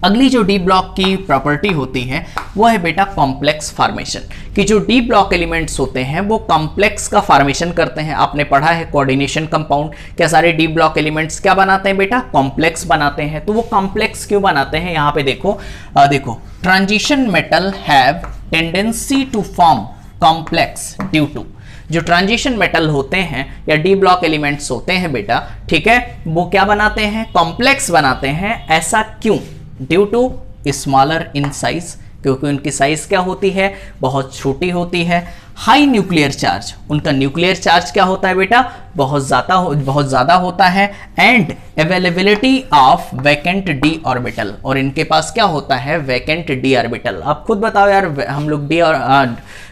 अगली जो डी ब्लॉक की प्रॉपर्टी होती है वो है बेटा कॉम्प्लेक्स फॉर्मेशन, कि जो डी ब्लॉक एलिमेंट्स होते हैं वो कॉम्प्लेक्स का फॉर्मेशन करते हैं। आपने पढ़ा है कोऑर्डिनेशन कंपाउंड, क्या सारे डी ब्लॉक एलिमेंट्स क्या बनाते हैं बेटा, कॉम्प्लेक्स बनाते हैं। तो वो कॉम्प्लेक्स क्यों बनाते हैं, यहाँ पे देखो देखो transition metal have tendency to form complex due to, जो ट्रांजिशन मेटल होते हैं या डी ब्लॉक एलिमेंट्स होते हैं बेटा, ठीक है, वो क्या बनाते हैं, कॉम्प्लेक्स बनाते हैं। ऐसा क्यों, due to smaller in size, क्योंकि उनकी साइज क्या होती है, बहुत छोटी होती है। हाई न्यूक्लियर चार्ज, उनका न्यूक्लियर चार्ज क्या होता है बेटा, बहुत ज़्यादा होता है। And availability of vacant D orbital, और इनके पास क्या होता है, वैकेंट डी ऑर्बिटल। आप खुद बताओ यार, हम लोग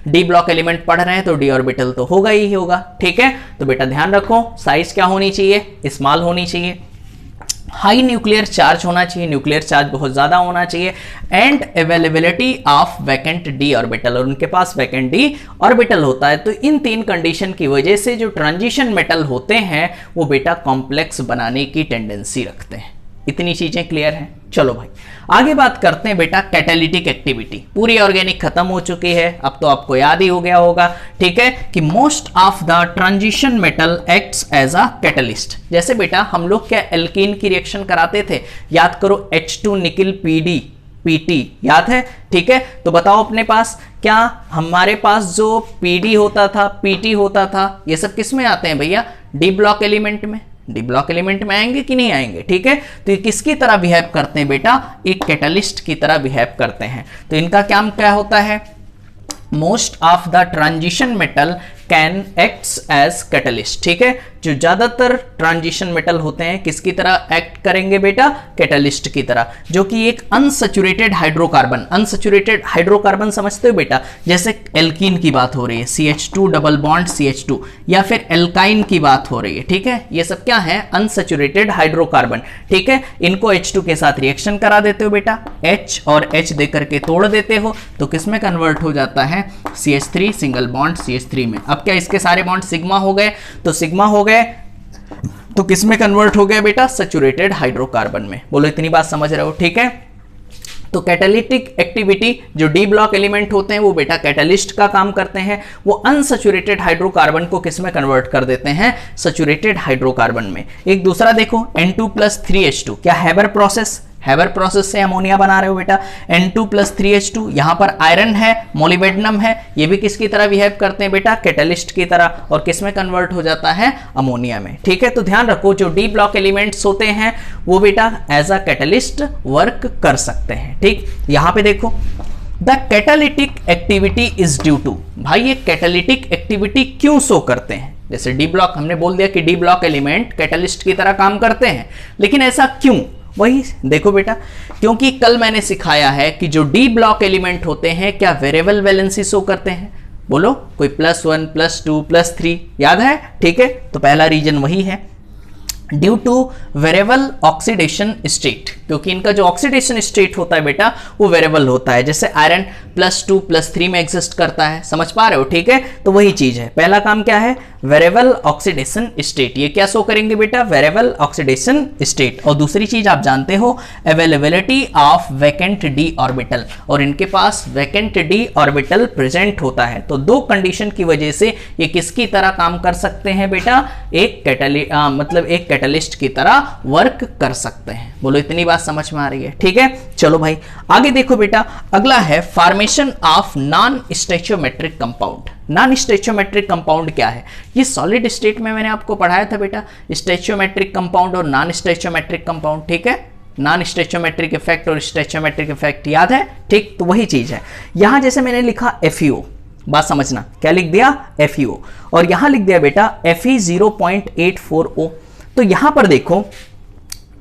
डी ब्लॉक एलिमेंट पढ़ रहे हैं तो डी ऑर्बिटल तो होगा ही होगा, ठीक है। तो बेटा ध्यान रखो साइज क्या होनी चाहिए, स्मॉल होनी चाहिए। हाई न्यूक्लियर चार्ज होना चाहिए, न्यूक्लियर चार्ज बहुत ज्यादा होना चाहिए, and availability of vacant D orbital, और उनके पास वैकेंट डी ऑर्बिटल होता है। तो इन तीन कंडीशन की वजह से जो ट्रांजिशन मेटल होते हैं वो बेटा कॉम्प्लेक्स बनाने की टेंडेंसी रखते हैं। इतनी चीजें क्लियर हैं। चलो भाई आगे बात करते हैं बेटा कैटालिटिक एक्टिविटी। पूरी ऑर्गेनिक खत्म हो चुकी है, अब तो आपको याद ही हो गया होगा, ठीक है, कि most of the transition metal acts as a catalyst. जैसे बेटा हम लोग क्या एल्कीन की रिएक्शन कराते थे, याद करो H2 निकिल PD PT, याद है, ठीक है। तो बताओ अपने पास क्या हमारे पास जो PD होता था, PT होता था, ये सब किस में आते हैं भैया, डी ब्लॉक एलिमेंट में। डी ब्लॉक एलिमेंट में आएंगे कि नहीं आएंगे, ठीक है। तो ये किसकी तरह बिहेव करते हैं बेटा, एक कैटलिस्ट की तरह बिहेव करते हैं। तो इनका काम क्या होता है, most of the transition metal can acts as catalyst, ठीक है। जो ज्यादातर ट्रांजिशन मेटल होते हैं किसकी तरह एक्ट करेंगे बेटा, कैटलिस्ट की तरह, जो कि एक अनसैचुरेटेड हाइड्रोकार्बन, अनसैचुरेटेड हाइड्रोकार्बन समझते हो बेटा, जैसे एल्कीन की बात हो रही है CH2 डबल बॉन्ड CH2, या फिर एल्काइन की बात हो रही है, ठीक है। ये सब क्या है, अनसैचुरेटेड हाइड्रोकार्बन, ठीक है। इनको H2 के साथ रिएक्शन करा देते हो बेटा, H और H देकर के तोड़ देते हो, तो किस में कन्वर्ट हो जाता है, CH3 सिंगल बॉन्ड CH3 में। अब क्या इसके सारे बॉन्ड सिग्मा हो गए, तो सिग्मा हो गए तो किस में कन्वर्ट हो गया बेटा, सैचुरेटेड हाइड्रोकार्बन में। बोलो इतनी बात समझ रहे हो, ठीक है। तो कैटालिटिक एक्टिविटी, जो डी ब्लॉक एलिमेंट होते हैं वो बेटा कैटलिस्ट का काम करते हैं, वो अनसैचुरेटेड हाइड्रोकार्बन को किस में कन्वर्ट कर देते हैं, सैचुरेटेड हाइड्रोकार्बन में। एक दूसरा देखो N2+3H2, क्या हैबर प्रोसेस, हैबर प्रोसेस से अमोनिया बना रहे हो बेटा, N2+3H2, यहां पर आयरन है, मोलिबेडनम है, ये भी किसकी तरह बिहेव करते हैं बेटा, कैटलिस्ट की तरह, और किस में कन्वर्ट हो जाता है, अमोनिया में, ठीक है। तो ध्यान रखो जो डी ब्लॉक एलिमेंट्स होते हैं वो बेटा एज अ कैटलिस्ट वर्क कर सकते हैं, ठीक। यहां पे देखो the catalytic activity is due to, भाई ये कैटालिटिक एक्टिविटी क्यों शो करते हैं, जैसे डी ब्लॉक हमने बोल दिया कि डी ब्लॉक एलिमेंट कैटलिस्ट की तरह काम करते हैं, लेकिन ऐसा क्यों, वही देखो बेटा, क्योंकि कल मैंने सिखाया है कि जो डी ब्लॉक एलिमेंट होते हैं क्या वेरिएबल वैलेंसी शो करते हैं, बोलो कोई +1 +2 +3, याद है, ठीक है। तो पहला रीजन वही है, due two variable oxidation state, क्योंकि इनका जो ऑक्सीडेशन स्टेट होता है बेटा वो वेरिएबल होता है, जैसे आयरन +2 +3 में एग्जिस्ट करता है, समझ पा रहे हो, ठीक है। तो वही चीज है, पहला काम क्या है, वेरिएबल ऑक्सीडेशन स्टेट, ये क्या शो करेंगे बेटा, वेरिएबल ऑक्सीडेशन स्टेट। और दूसरी चीज आप जानते हो availability of vacant D orbital, और इनके पास वैकेंट डी ऑर्बिटल प्रेजेंट होता है। तो दो कंडीशन की वजह से ये किसकी तरह काम कर सकते हैं बेटा, एक कैटलिस्ट की तरह वर्क कर सकते हैं। बोलो इतनी बात समझ में आ रही है, ठीक है। चलो भाई आगे देखो बेटा, अगला है formation of non stoichiometric compound. Non stoichiometric compound क्या है, ये सॉलिड स्टेट में मैंने आपको पढ़ाया था बेटा, स्टोइचियोमेट्रिक कंपाउंड और नॉन स्टोइचियोमेट्रिक कंपाउंड, ठीक है। नॉन स्टोइचियोमेट्रिक इफेक्ट और स्टोइचियोमेट्रिक इफेक्ट याद है, ठीक। तो वही चीज है, यहां जैसे मैंने लिखा FeO, बात समझना, क्या लिख दिया FeO, और यहां लिख दिया बेटा Fe0.84O। तो यहां पर देखो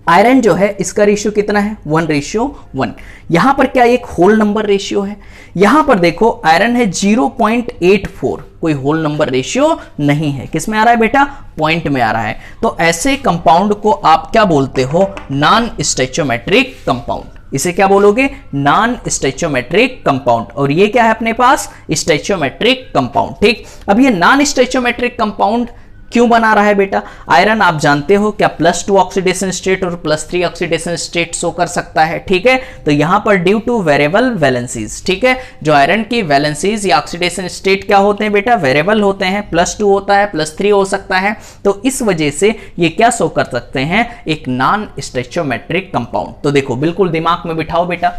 आयरन जो है इसका रेशियो कितना है, 1:1। यहां पर क्या एक होल नंबर रेशियो है, यहां पर देखो आयरन है 0.84, कोई होल नंबर रेशियो नहीं है, किस में आ रहा है बेटा, पॉइंट में आ रहा है। तो ऐसे कंपाउंड को आप क्या बोलते हो, नॉन स्टोइचियोमेट्रिक कंपाउंड। इसे क्या बोलोगे, नॉन स्टोइचियोमेट्रिक कंपाउंड, और ये क्या है अपने पास, स्टोइचियोमेट्रिक कंपाउंड, ठीक। अब ये नॉन स्टोइचियोमेट्रिक कंपाउंड क्यों बना रहा है बेटा, आयरन आप जानते हो क्या +2 ऑक्सीडेशन स्टेट और +3 ऑक्सीडेशन स्टेट शो कर सकता है, ठीक है। तो यहां पर ड्यू टू वेरिएबल वैलेंसीज, ठीक है, जो आयरन की वैलेंसीज या ऑक्सीडेशन स्टेट क्या होते हैं बेटा, वेरिएबल होते हैं, +2 होता है, +3 हो सकता है। तो इस वजह से ये क्या शो कर सकते हैं, एक नॉन स्टोइचियोमेट्रिक कंपाउंड। तो देखो बिल्कुल दिमाग में बिठाओ बेटा,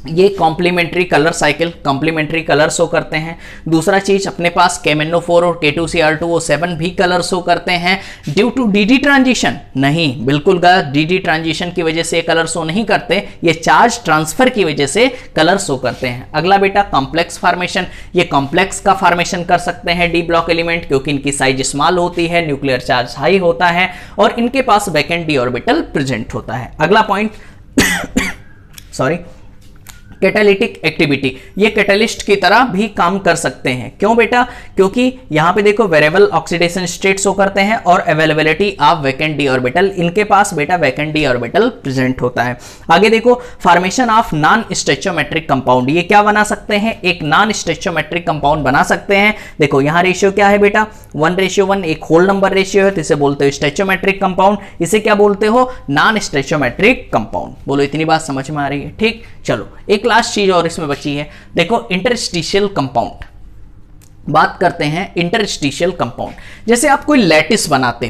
ये complementary colour cycle, complementary colour show करते हैं। दूसरा चीज अपने पास KMnO4 और K2Cr2O7 भी कलर शो करते हैं ड्यू टू DD ट्रांजिशन, नहीं बिल्कुल गलत, DD ट्रांजिशन की वजह से कलर शो नहीं करते, ये चार्ज ट्रांसफर की वजह से कलर शो करते हैं। अगला बेटा कॉम्प्लेक्स फॉर्मेशन, ये कॉम्प्लेक्स का फॉर्मेशन कर सकते हैं डी ब्लॉक एलिमेंट, क्योंकि इनकी साइज स्मॉल होती है, न्यूक्लियर चार्ज हाई होता है, और इनके पास वैकेंट डी ऑर्बिटल प्रेजेंट होता है। अगला पॉइंट सॉरी कैटालिटिक एक्टिविटी, ये कैटलिस्ट की तरह भी काम कर सकते हैं। क्यों बेटा? क्योंकि यहां पे देखो वेरिएबल ऑक्सीडेशन स्टेट शो करते हैं और availability of vacant D orbital, इनके पास बेटा वैकेंट डी ऑर्बिटल प्रेजेंट होता है। आगे देखो formation of non stoichiometric compound, ये क्या बना सकते हैं? एक नॉन स्टोइचियोमेट्रिक कंपाउंड बना सकते हैं। देखो यहां रेशियो क्या है बेटा? 1:1, एक होल नंबर रेशियो है, तो इसे बोलते हो स्टोइचियोमेट्रिक कंपाउंड। इसे क्या बोलते हो? Non stoichiometric compound. बोलो इतनी बात समझ में आ रही है? ठीक, चलो एक लास्ट चीज और इसमें बची है। देखो इंटरस्टिशियल कंपाउंड, बात करते हैं इंटरस्टिशियल कंपाउंड। जैसे आप कोई लैटिस बनाते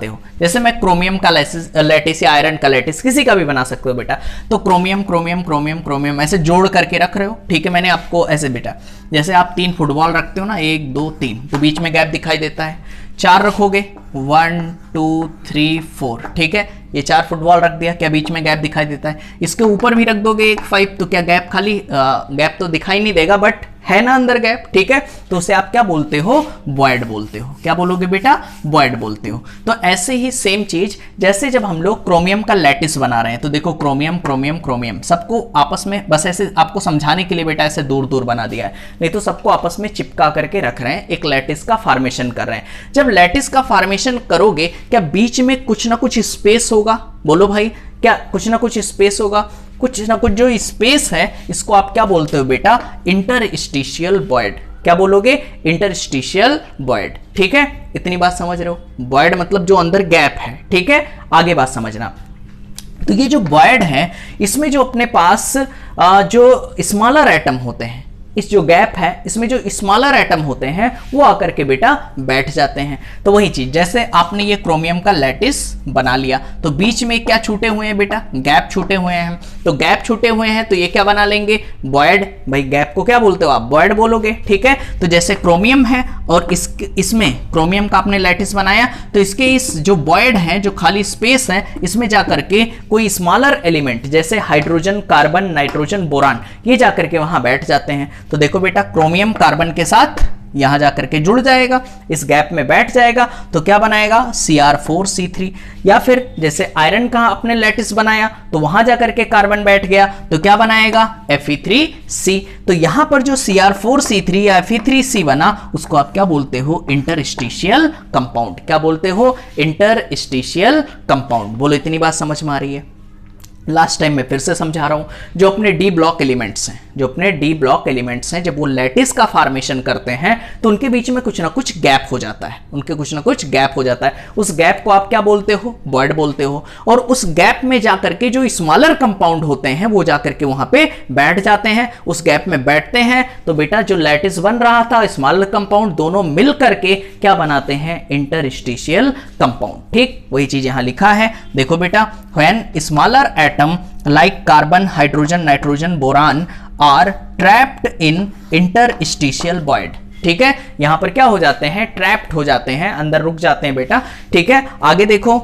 हो, जैसे मैं क्रोमियम का लैटिस या आयरन का लैटिस, किसी का भी बना सकते हो बेटा। तो क्रोमियम क्रोमियम क्रोमियम क्रोमियम ऐसे जोड़ करके रख रहे हो, ठीक है। मैंने आपको ऐसे बेटा, जैसे आप 3 फुटबॉल रखते हो ना, 1 2 3, तो बीच में गैप दिखाई देता है। 4 रखोगे, 1 2 3 4, ठीक है। ये 4 फुटबॉल रख दिया, क्या बीच में गैप दिखाई देता है? इसके ऊपर भी रख दोगे 1 5, तो क्या गैप खाली गैप तो दिखाई नहीं देगा, बट है ना अंदर गैप, ठीक है। तो उसे आप क्या बोलते हो? वॉइड बोलते हो। क्या बोलोगे बेटा? वॉइड बोलते हो। तो ऐसे ही सेम चीज, जैसे जब हम लोग क्रोमियम का लैटिस बना रहे हैं, तो देखो क्रोमियम क्रोमियम क्रोमियम सबको आपस में, बस ऐसे आपको समझाने के लिए बेटा ऐसे दूर दूर बना दिया है, नहीं तो सबको आपस में चिपका करके रख रहे हैं, एक लैटिस का फॉर्मेशन कर रहे हैं। जब लैटिस का फॉर्मेशन करोगे, क्या बीच में कुछ ना कुछ स्पेस होगा? बोलो भाई, क्या कुछ ना कुछ स्पेस होगा? कुछ ना कुछ जो स्पेस है, इसको आप क्या बोलते हो बेटा? Interstitial void. क्या बोलोगे? इंटरस्टिशियल वॉइड, ठीक है। इतनी बात समझ रहे हो? वॉइड मतलब जो अंदर गैप है, ठीक है। आगे बात समझना, तो ये जो वॉइड है, इसमें जो अपने पास जो स्मॉलर एटम होते हैं, इस जो गैप है इसमें जो स्मॉलर एटम होते हैं वो आकर के बेटा बैठ जाते हैं। तो वही चीज, जैसे आपने ये क्रोमियम का लैटिस बना लिया, तो बीच में क्या छूटे हुए हैं बेटा? गैप छूटे हुए हैं। तो गैप छूटे हुए हैं, तो ये क्या बना लेंगे? वॉइड। भाई गैप को क्या बोलते हो आप? वॉइड बोलोगे, ठीक है। तो जैसे क्रोमियम है और इसमें क्रोमियम का आपने लैटिस बनाया, तो इसके इस जो वॉइड है, जो खाली स्पेस है, इसमें जाकर के कोई स्मॉलर एलिमेंट जैसे हाइड्रोजन, कार्बन, नाइट्रोजन, बोरान, ये जाकर के वहां बैठ जाते हैं। तो देखो बेटा, क्रोमियम कार्बन के साथ यहां जाकर के जुड़ जाएगा, इस गैप में बैठ जाएगा, तो क्या बनाएगा? Cr4C3। या फिर जैसे आयरन का आपने लैटिस बनाया, तो वहां जाकर के कार्बन बैठ गया, तो क्या बनाएगा? Fe3C। तो यहां पर जो Cr4C3 या Fe3C बना, उसको आप क्या बोलते हो? Interstitial compound. क्या बोलते हो? Interstitial compound. बोलो इतनी बात समझ में आ रही है? लास्ट टाइम मैं फिर से समझा रहा हूं, जो अपने डी ब्लॉक एलिमेंट्स हैं, जब वो लैटिस का फॉर्मेशन करते हैं, तो उनके बीच में कुछ ना कुछ गैप हो जाता है, उस गैप को आप क्या बोलते हो? वॉइड बोलते हो। और उस गैप में जाकर के जो स्मॉलर कंपाउंड होते हैं, वो जाकर के वहां पे बैठ जाते हैं, उस गैप में बैठते हैं, तो बेटा जो लैटिस बन रहा था, स्मॉलर कंपाउंड, दोनों मिल करके क्या बनाते हैं? Interstitial compound. ठीक, वही चीज यहां लिखा है, देखो बेटा, when smaller atom like carbon, hydrogen, nitrogen, boron are trapped in interstitial void। ठीक है, यहां पर क्या हो जाते हैं? ट्रैप्ड हो जाते हैं, अंदर रुक जाते हैं बेटा। ठीक है, आगे देखो,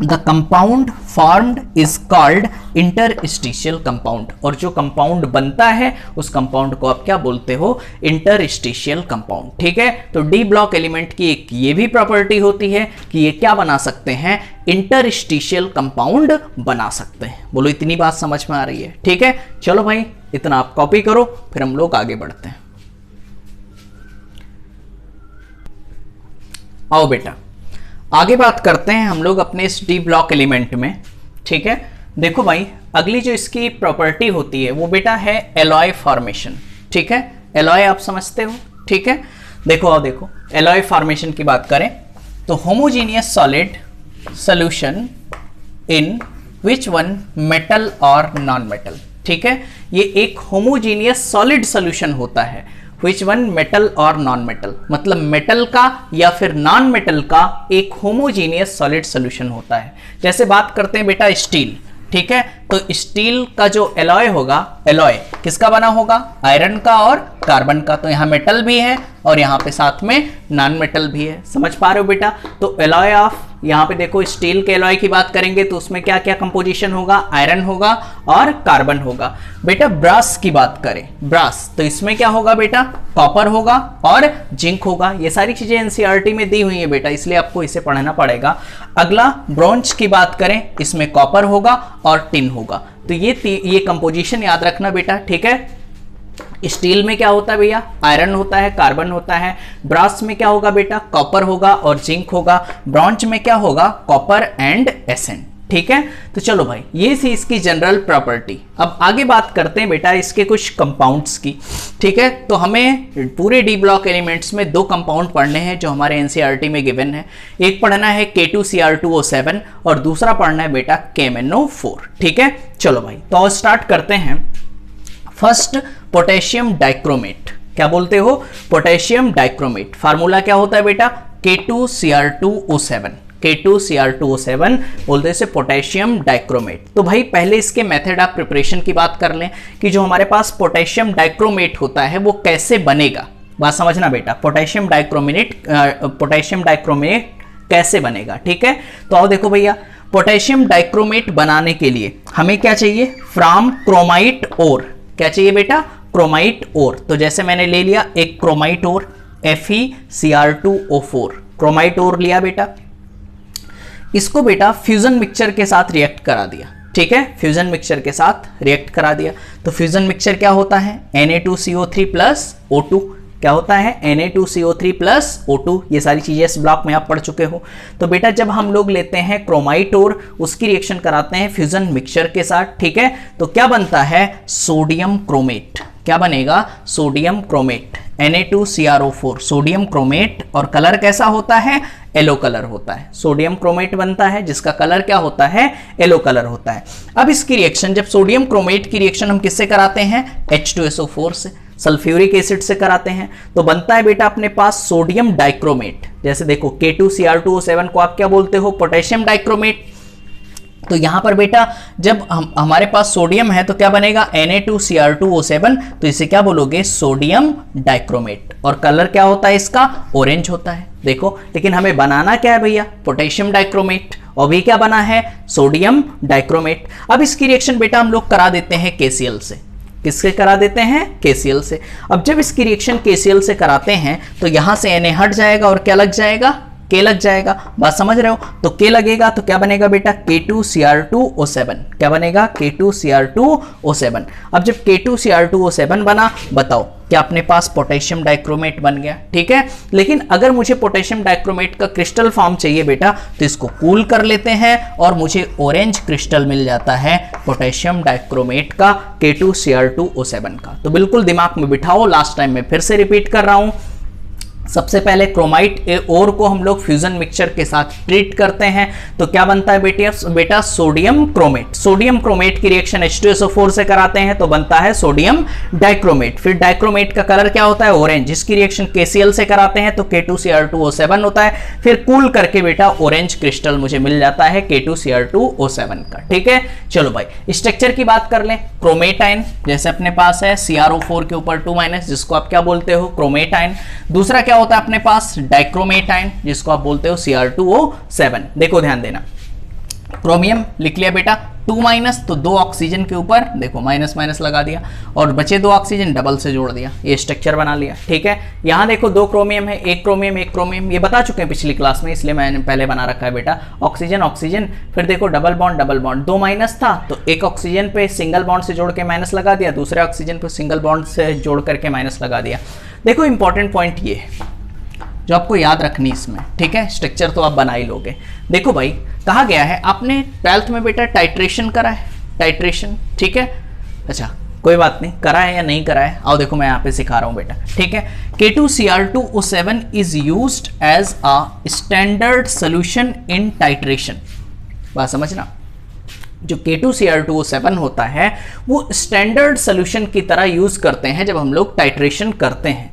the compound formed is called interstitial compound. और जो कंपाउंड बनता है, उस कंपाउंड को आप क्या बोलते हो? Interstitial compound. ठीक है, तो डी ब्लॉक एलिमेंट की एक ये भी प्रॉपर्टी होती है कि ये क्या बना सकते हैं? इंटरस्टिशियल कंपाउंड बना सकते हैं। बोलो इतनी बात समझ में आ रही है? ठीक है, चलो भाई इतना आप कॉपी करो, फिर हम लोग आगे बढ़ते हैं। आओ बेटा, आगे बात करते हैं हम लोग अपने इस डी ब्लॉक एलिमेंट में। ठीक है, देखो भाई, अगली जो इसकी प्रॉपर्टी होती है वो बेटा है एलॉय फॉर्मेशन। ठीक है, एलॉय आप समझते हो? ठीक है, देखो आओ देखो, एलॉय फॉर्मेशन की बात करें तो homogeneous solid solution in which one metal और नॉन मेटल। ठीक है, ये एक होमोजीनियस सॉलिड सॉल्यूशन होता है। विच वन मेटल और नॉन मेटल, मतलब मेटल का या फिर नॉन मेटल का एक होमोजीनियस सॉलिड सॉल्यूशन होता है। जैसे बात करते हैं बेटा स्टील। ठीक है, तो स्टील का जो एलॉय होगा, एलॉय किसका बना होगा? आयरन का और कार्बन का। तो यहां मेटल भी है और यहां पे साथ में नॉन मेटल भी है। समझ पा रहे हो बेटा? तो एलॉय ऑफ, यहां पे देखो स्टील के एलॉय की बात करेंगे तो उसमें क्या क्या कंपोजिशन होगा? आयरन होगा और कार्बन होगा। बेटा ब्रास की बात करें, ब्रास, तो इसमें क्या होगा बेटा? कॉपर होगा और जिंक होगा। ये सारी चीजें एनसीईआरटी में दी हुई है बेटा, इसलिए आपको इसे पढ़ना पड़ेगा। अगला ब्रोंज की बात करें, इसमें कॉपर होगा और टिन होगा। तो ये कंपोजिशन याद रखना बेटा, ठीक है। स्टील में क्या होता है भैया, आयरन होता है, कार्बन होता है। ब्रास में क्या होगा बेटा, कॉपर होगा और जिंक होगा। ब्रॉन्ज में क्या होगा, कॉपर एंड एसेंट, ठीक है। तो चलो भाई, ये थी इसकी जनरल प्रॉपर्टी। अब आगे बात करते हैं बेटा इसके कुछ कंपाउंड्स की, ठीक है। तो हमें पूरे डी ब्लॉक एलिमेंट्स में 2 कंपाउंड पढ़ने हैं जो हमारे एनसीईआरटी में गिवन है। एक पढ़ना है K2Cr2O7 और दूसरा पढ़ना है बेटा KMnO4, ठीक है। चलो भाई, तो स्टार्ट करते हैं। First, potassium dichromate. क्या बोलते हो, पोटेशियम डाइक्रोमेट। फार्मूला क्या होता है बेटा, K2Cr2O7। K2Cr2O7 बोलते हैं इसे पोटेशियम डाइक्रोमेट। तो भाई पहले इसके मेथड ऑफ प्रिपरेशन की बात कर लें कि जो हमारे पास पोटेशियम डाइक्रोमेट होता है वो कैसे बनेगा। बात समझना बेटा, पोटेशियम डाइक्रोमेट कैसे बनेगा, ठीक है। तो आओ देखो भैया, पोटेशियम डाइक्रोमेट बनाने के लिए हमें क्या चाहिए, फ्रॉम क्रोमाइट ओर। क्या चाहिए बेटा, क्रोमाइट ओर। तो जैसे मैंने ले लिया एक क्रोमाइट ओर FeCr2O4, क्रोमाइट ओर लिया बेटा। इसको बेटा फ्यूजन मिक्सचर के साथ रिएक्ट करा दिया, ठीक है। फ्यूजन मिक्सचर के साथ रिएक्ट करा दिया तो फ्यूजन मिक्सचर क्या होता है, Na2CO3 प्लस O2। क्या होता है, Na2CO3 प्लस O2। ये सारी चीजें इस ब्लॉक में आप पढ़ चुके हो। तो बेटा जब हम लोग लेते हैं क्रोमाइट और उसकी रिएक्शन कराते हैं फ्यूजन मिक्सचर के साथ, ठीक है, तो क्या बनता है, सोडियम क्रोमेट। क्या बनेगा, sodium chromate, Na2CrO4 sodium chromate. और कलर कैसा होता है, येलो कलर होता है। सोडियम क्रोमेट बनता है जिसका कलर क्या होता है, येलो कलर होता है। अब इसकी रिएक्शन, जब सोडियम क्रोमेट की रिएक्शन हम किससे कराते हैं, H2SO4 से, सल्फ्यूरिक एसिड से कराते हैं, तो बनता है बेटा अपने पास सोडियम डाइक्रोमेट। जैसे देखो K2Cr2O7 को आप क्या बोलते हो, पोटेशियम डाइक्रोमेट। तो यहां पर बेटा जब हमारे पास सोडियम है तो क्या बनेगा, Na2Cr2O7, तो इसे क्या बोलोगे, सोडियम डाइक्रोमेट। और कलर क्या होता है इसका, ऑरेंज होता है। देखो, लेकिन हमें बनाना क्या है भैया, पोटेशियम डाइक्रोमेट, और भी क्या बना है, सोडियम डाइक्रोमेट। अब इसकी रिएक्शन बेटा हम लोग करा देते हैं KCl से। किससे करा देते हैं, KCl से। अब जब इसकी रिएक्शन KCl से कराते हैं तो यहां से Na हट जाएगा और क्या लग जाएगा, K लग जाएगा। बात समझ रहे हो, तो K लगेगा तो क्या बनेगा बेटा, K2Cr2O7। क्या बनेगा, K2Cr2O7। अब जब K2Cr2O7 बना, बताओ क्या अपने पास पोटेशियम डाइक्रोमेट बन गया, ठीक है। लेकिन अगर मुझे पोटेशियम डाइक्रोमेट का क्रिस्टल फॉर्म चाहिए बेटा तो इसको कूल कर लेते हैं और मुझे ऑरेंज क्रिस्टल मिल जाता है पोटेशियम डाइक्रोमेट का, K2Cr2O7 का। तो बिल्कुल दिमाग में बिठाओ, लास्ट टाइम मैं फिर से रिपीट कर रहा हूं। सबसे पहले क्रोमाइट ओर को हम लोग फ्यूजन मिक्सचर के साथ ट्रीट करते हैं तो क्या बनता है बेटा सोडियम क्रोमेट। सोडियम क्रोमेट की रिएक्शन H2SO4 से कराते हैं तो बनता है सोडियम डाइक्रोमेट। फिर डाइक्रोमेट का कलर क्या होता है, ऑरेंज। जिसकी रिएक्शन KCl से कराते हैं तो K2Cr2O7 होता है। फिर कूल करके बेटा ऑरेंज क्रिस्टल मुझे मिल जाता है K2Cr2O7 का, ठीक है। चलो भाई स्ट्रक्चर की बात कर लें। क्रोमेटाइन जैसे अपने पास है CrO4 के ऊपर 2- जिसको आप क्या बोलते हो, क्रोमेटाइन। दूसरा क्या होता है अपने पास, डाइक्रोमेटाइन जिसको आप बोलते हो Cr2O7। देखो ध्यान देना, क्रोमियम लिख लिया बेटा 2- तो 2 ऑक्सीजन के ऊपर देखो माइनस लगा दिया और बचे 2 ऑक्सीजन डबल से जोड़ दिया, ये स्ट्रक्चर बना लिया, ठीक है। यहां देखो 2 क्रोमियम है, एक क्रोमियम, ये बता चुके हैं पिछली क्लास में, इसलिए मैंने पहले बना रखा है बेटा ऑक्सीजन। फिर देखो डबल बॉन्ड 2- था तो एक ऑक्सीजन पे सिंगल बॉन्ड से जोड़ के माइनस लगा दिया, दूसरे ऑक्सीजन पे सिंगल बॉन्ड से जोड़ करके माइनस लगा दिया। देखो इंपॉर्टेंट पॉइंट ये है जो आपको याद रखनी इसमें, ठीक है। स्ट्रक्चर तो आप बना ही लोगे। देखो भाई कहा गया है, आपने 12th में बेटा टाइट्रेशन करा है, टाइट्रेशन, ठीक है। अच्छा कोई बात नहीं, करा है या नहीं करा है, आओ देखो मैं यहाँ पे सिखा रहा हूँ बेटा, ठीक है। K2Cr2O7 is used as a standard solution in titration. बात समझना, जो K2Cr2O7 होता है वो स्टैंडर्ड सोल्यूशन की तरह यूज करते हैं जब हम लोग टाइट्रेशन करते हैं,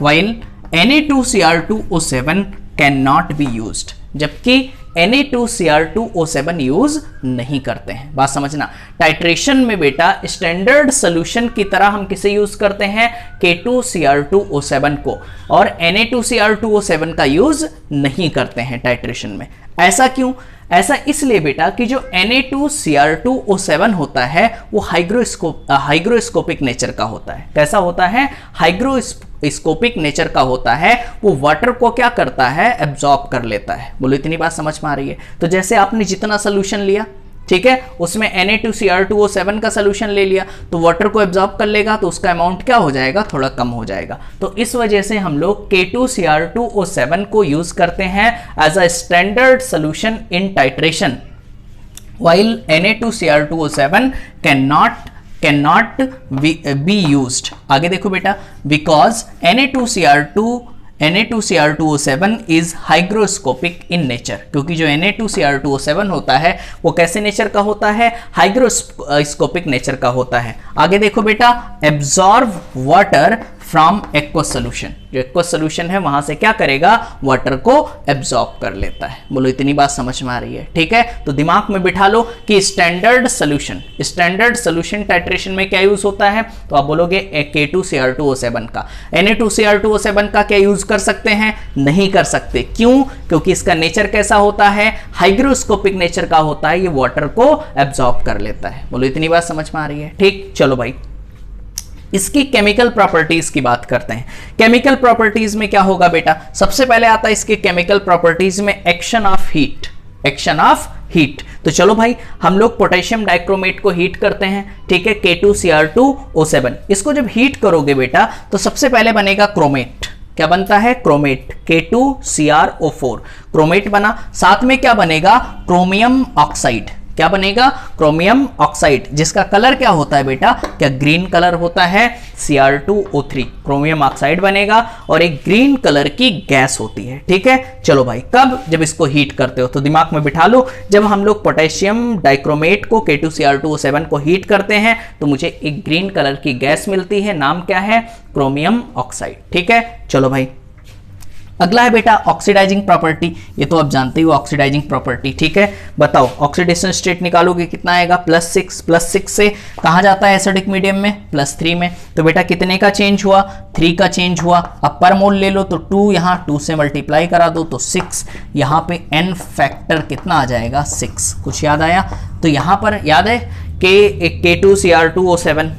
while Na2Cr2O7 can not be used, जबकि Na2Cr2O7 यूज नहीं करते हैं। बात समझना, टाइट्रेशन में बेटा स्टैंडर्ड सोल्यूशन की तरह हम किसे यूज करते हैं, K2Cr2O7 को, और Na2Cr2O7 का यूज नहीं करते हैं टाइट्रेशन में। ऐसा क्यों, ऐसा इसलिए बेटा कि जो Na2Cr2O7 होता है वो हाइग्रोस्कोपिक नेचर का होता है। कैसा होता है, हाइग्रोस्कोपिक नेचर का होता है। वो वाटर को क्या करता है, एब्जॉर्ब कर लेता है। बोलो इतनी बात समझ में आ रही है। तो जैसे आपने जितना सोल्यूशन लिया, ठीक है, उसमें Na2Cr2O7 का सोल्यूशन ले लिया तो वाटर को एब्जॉर्ब कर लेगा, तो उसका अमाउंट क्या हो जाएगा, थोड़ा कम हो जाएगा। तो इस वजह से हम लोग K2Cr2O7 को यूज करते हैं as a standard solution in titration, while Na2Cr2O7 cannot be used। आगे देखो बेटा, because Na2Cr2O7 is hygroscopic in nature, क्योंकि जो Na2Cr2O7 होता है वो कैसे नेचर का होता है, हाइग्रोस्कोपिक नेचर का होता है। आगे देखो बेटा, absorb water from aqueous solution, जो एक्वस सोल्यूशन है वहां से क्या करेगा, वाटर को एब्जॉर्ब कर लेता है। बोलो इतनी बात समझ में आ रही है, ठीक है। तो दिमाग में बिठा लो कि स्टैंडर्ड सोल्यूशन टाइट्रेशन में क्या यूज होता है, तो आप बोलोगे K2Cr2O7 का। Na2Cr2O7 का क्या यूज कर सकते हैं, नहीं कर सकते। क्यों, क्योंकि इसका नेचर कैसा होता है, हाइग्रोस्कोपिक नेचर का होता है, ये वाटर को एब्जॉर्ब कर लेता है। बोलो इतनी बात समझ में आ रही है, ठीक। चलो भाई, इसकी केमिकल प्रॉपर्टीज की बात करते हैं। केमिकल प्रॉपर्टीज में क्या होगा बेटा, सबसे पहले आता है इसके केमिकल प्रॉपर्टीज में एक्शन ऑफ हीट। तो चलो भाई, हम लोग पोटेशियम डाइक्रोमेट को हीट करते हैं, ठीक है, K2Cr2O7। इसको जब हीट करोगे बेटा तो सबसे पहले बनेगा क्रोमेट। क्या बनता है, क्रोमेट, K2Cr2O4 क्रोमेट बना। साथ में क्या बनेगा, क्रोमियम ऑक्साइड। क्या बनेगा, क्रोमियम ऑक्साइड, जिसका कलर क्या होता है बेटा, क्या ग्रीन कलर होता है, Cr2O3 क्रोमियम ऑक्साइड बनेगा और एक ग्रीन कलर की गैस होती है, ठीक है। चलो भाई, कब, जब इसको हीट करते हो। तो दिमाग में बिठा लो, जब हम लोग पोटेशियम डाइक्रोमेट को K2Cr2O7 को हीट करते हैं तो मुझे एक ग्रीन कलर की गैस मिलती है, नाम क्या है, क्रोमियम ऑक्साइड, ठीक है। चलो भाई, अगला है बेटा ऑक्सीडाइजिंग प्रॉपर्टी। ये तो आप जानते हो ऑक्सीडाइजिंग प्रॉपर्टी, ठीक है। बताओ ऑक्सीडेशन स्टेट निकालोगे कितना आएगा, +6 से कहाँ जाता है एसिडिक मीडियम में, +3 में। तो बेटा कितने का चेंज हुआ, 3 का चेंज हुआ। अब पर मोल ले लो तो 2, यहाँ 2 से मल्टीप्लाई करा दो तो 6, यहाँ पे n फैक्टर कितना आ जाएगा, 6। कुछ याद आया, तो यहाँ पर याद है K2Cr2O7,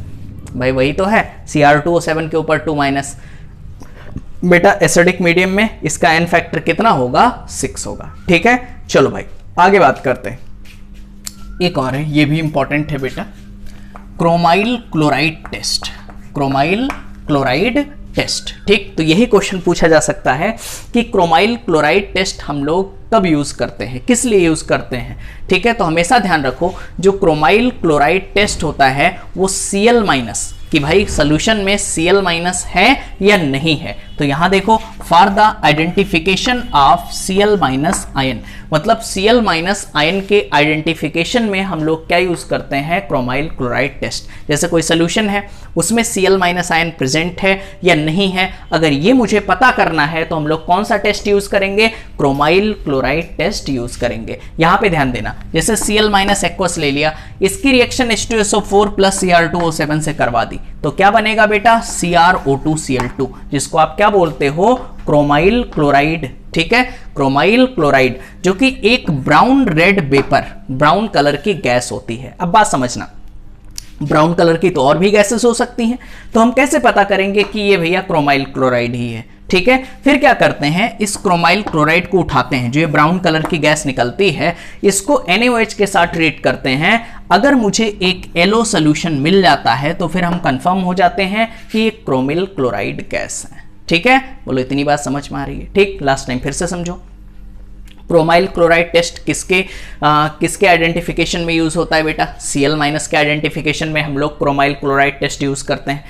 भाई वही तो है, Cr2O7 के ऊपर 2- बेटा एसिडिक मीडियम में इसका n फैक्टर कितना होगा, 6 होगा, ठीक है। चलो भाई आगे बात करते हैं। एक और है, ये भी इंपॉर्टेंट है बेटा, क्रोमाइल क्लोराइड टेस्ट, ठीक। तो यही क्वेश्चन पूछा जा सकता है कि क्रोमाइल क्लोराइड टेस्ट हम लोग कब यूज करते हैं, किस लिए यूज करते हैं, ठीक है। तो हमेशा ध्यान रखो, जो क्रोमाइल क्लोराइड टेस्ट होता है वो Cl- कि भाई सोल्यूशन में Cl- है या नहीं है। तो यहां देखो, for the identification of Cl- ion, मतलब Cl- आयन के आइडेंटिफिकेशन में हम लोग क्या यूज करते हैं, क्रोमाइल क्लोराइड टेस्ट। जैसे कोई सोल्यूशन है उसमें Cl- आयन प्रेजेंट है या नहीं है, अगर ये मुझे पता करना है तो हम लोग कौन सा टेस्ट यूज करेंगे, क्रोमाइल क्लोराइड टेस्ट यूज करेंगे। यहां पे ध्यान देना, जैसे Cl- एक्वस ले लिया, इसकी रिएक्शन H2SO4 + Cr2O7 से करवा दी तो क्या बनेगा बेटा, CrO2Cl2, जिसको आप क्या बोलते हो, क्रोमाइल क्लोराइड, ठीक है। क्रोमाइल क्लोराइड जो कि एक brown red vapour, brown colour की गैस होती है। अब बात समझना, ब्राउन कलर की तो और भी गैसेस हो सकती हैं, तो हम कैसे पता करेंगे कि ये भैया क्रोमाइल क्लोराइड ही है, ठीक है। फिर क्या करते हैं, इस क्रोमाइल क्लोराइड को उठाते हैं, जो ये ब्राउन कलर की गैस निकलती है, इसको NaOH के साथ ट्रीट करते हैं। अगर मुझे एक LO सोल्यूशन मिल जाता है तो फिर हम कंफर्म हो जाते हैं कि ये क्रोमाइल क्लोराइड गैस है, ठीक है। बोलो इतनी बात समझ में आ रही है, ठीक। लास्ट टाइम फिर से समझो, क्रोमाइल क्लोराइड टेस्ट किसके आइडेंटिफिकेशन में यूज होता है बेटा, Cl- के आइडेंटिफिकेशन में हम लोग क्रोमाइल क्लोराइड टेस्ट यूज करते हैं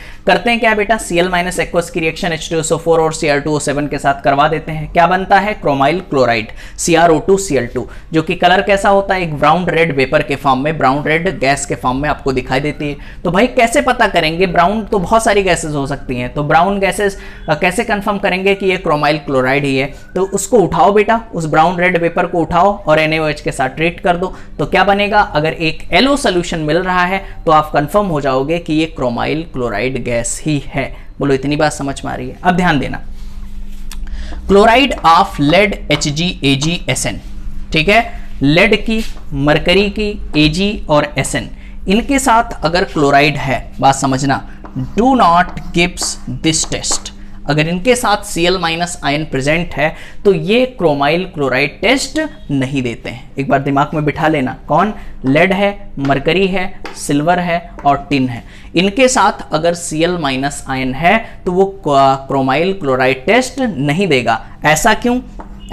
क्या बेटा, Cl- एक्वस की रिएक्शन H2SO4 और Cr2O7 के साथ करवा देते हैं, क्या बनता है, क्रोमाइल क्लोराइड, CrO2Cl2, जो कि कलर कैसा होता है, एक ब्राउन रेड वेपर के फॉर्म में, ब्राउन रेड गैस के फॉर्म में आपको दिखाई देती है। तो भाई कैसे पता करेंगे, ब्राउन तो बहुत सारी गैसेस हो सकती हैं, तो ब्राउन गैसेस कैसे कंफर्म करेंगे कि ये क्रोमाइल क्लोराइड ही है, तो उसको उठाओ बेटा, उस ब्राउन रेड वेपर को उठाओ और NaOH के साथ ट्रीट कर दो, तो क्या बनेगा, अगर एक LO सोल्यूशन मिल रहा है तो आप कंफर्म हो जाओगे कि ये क्रोमाइल क्लोराइड गैस ही है। बोलो इतनी बात समझ में आ रही है। अब ध्यान देना, क्लोराइड ऑफ लेड HgAgSn, ठीक है, लेड की, मरकरी की, Ag और Sn, इनके साथ अगर क्लोराइड है, बात समझना, do not gives this test. अगर इनके साथ Cl माइनस आयन प्रेजेंट है तो ये क्रोमाइल क्लोराइड टेस्ट नहीं देते हैं। एक बार दिमाग में बिठा लेना, कौन? लेड है, मरकरी है, सिल्वर है और टिन है। इनके साथ अगर Cl माइनस आयन है तो वो क्रोमाइल क्लोराइड टेस्ट नहीं देगा। ऐसा क्यों?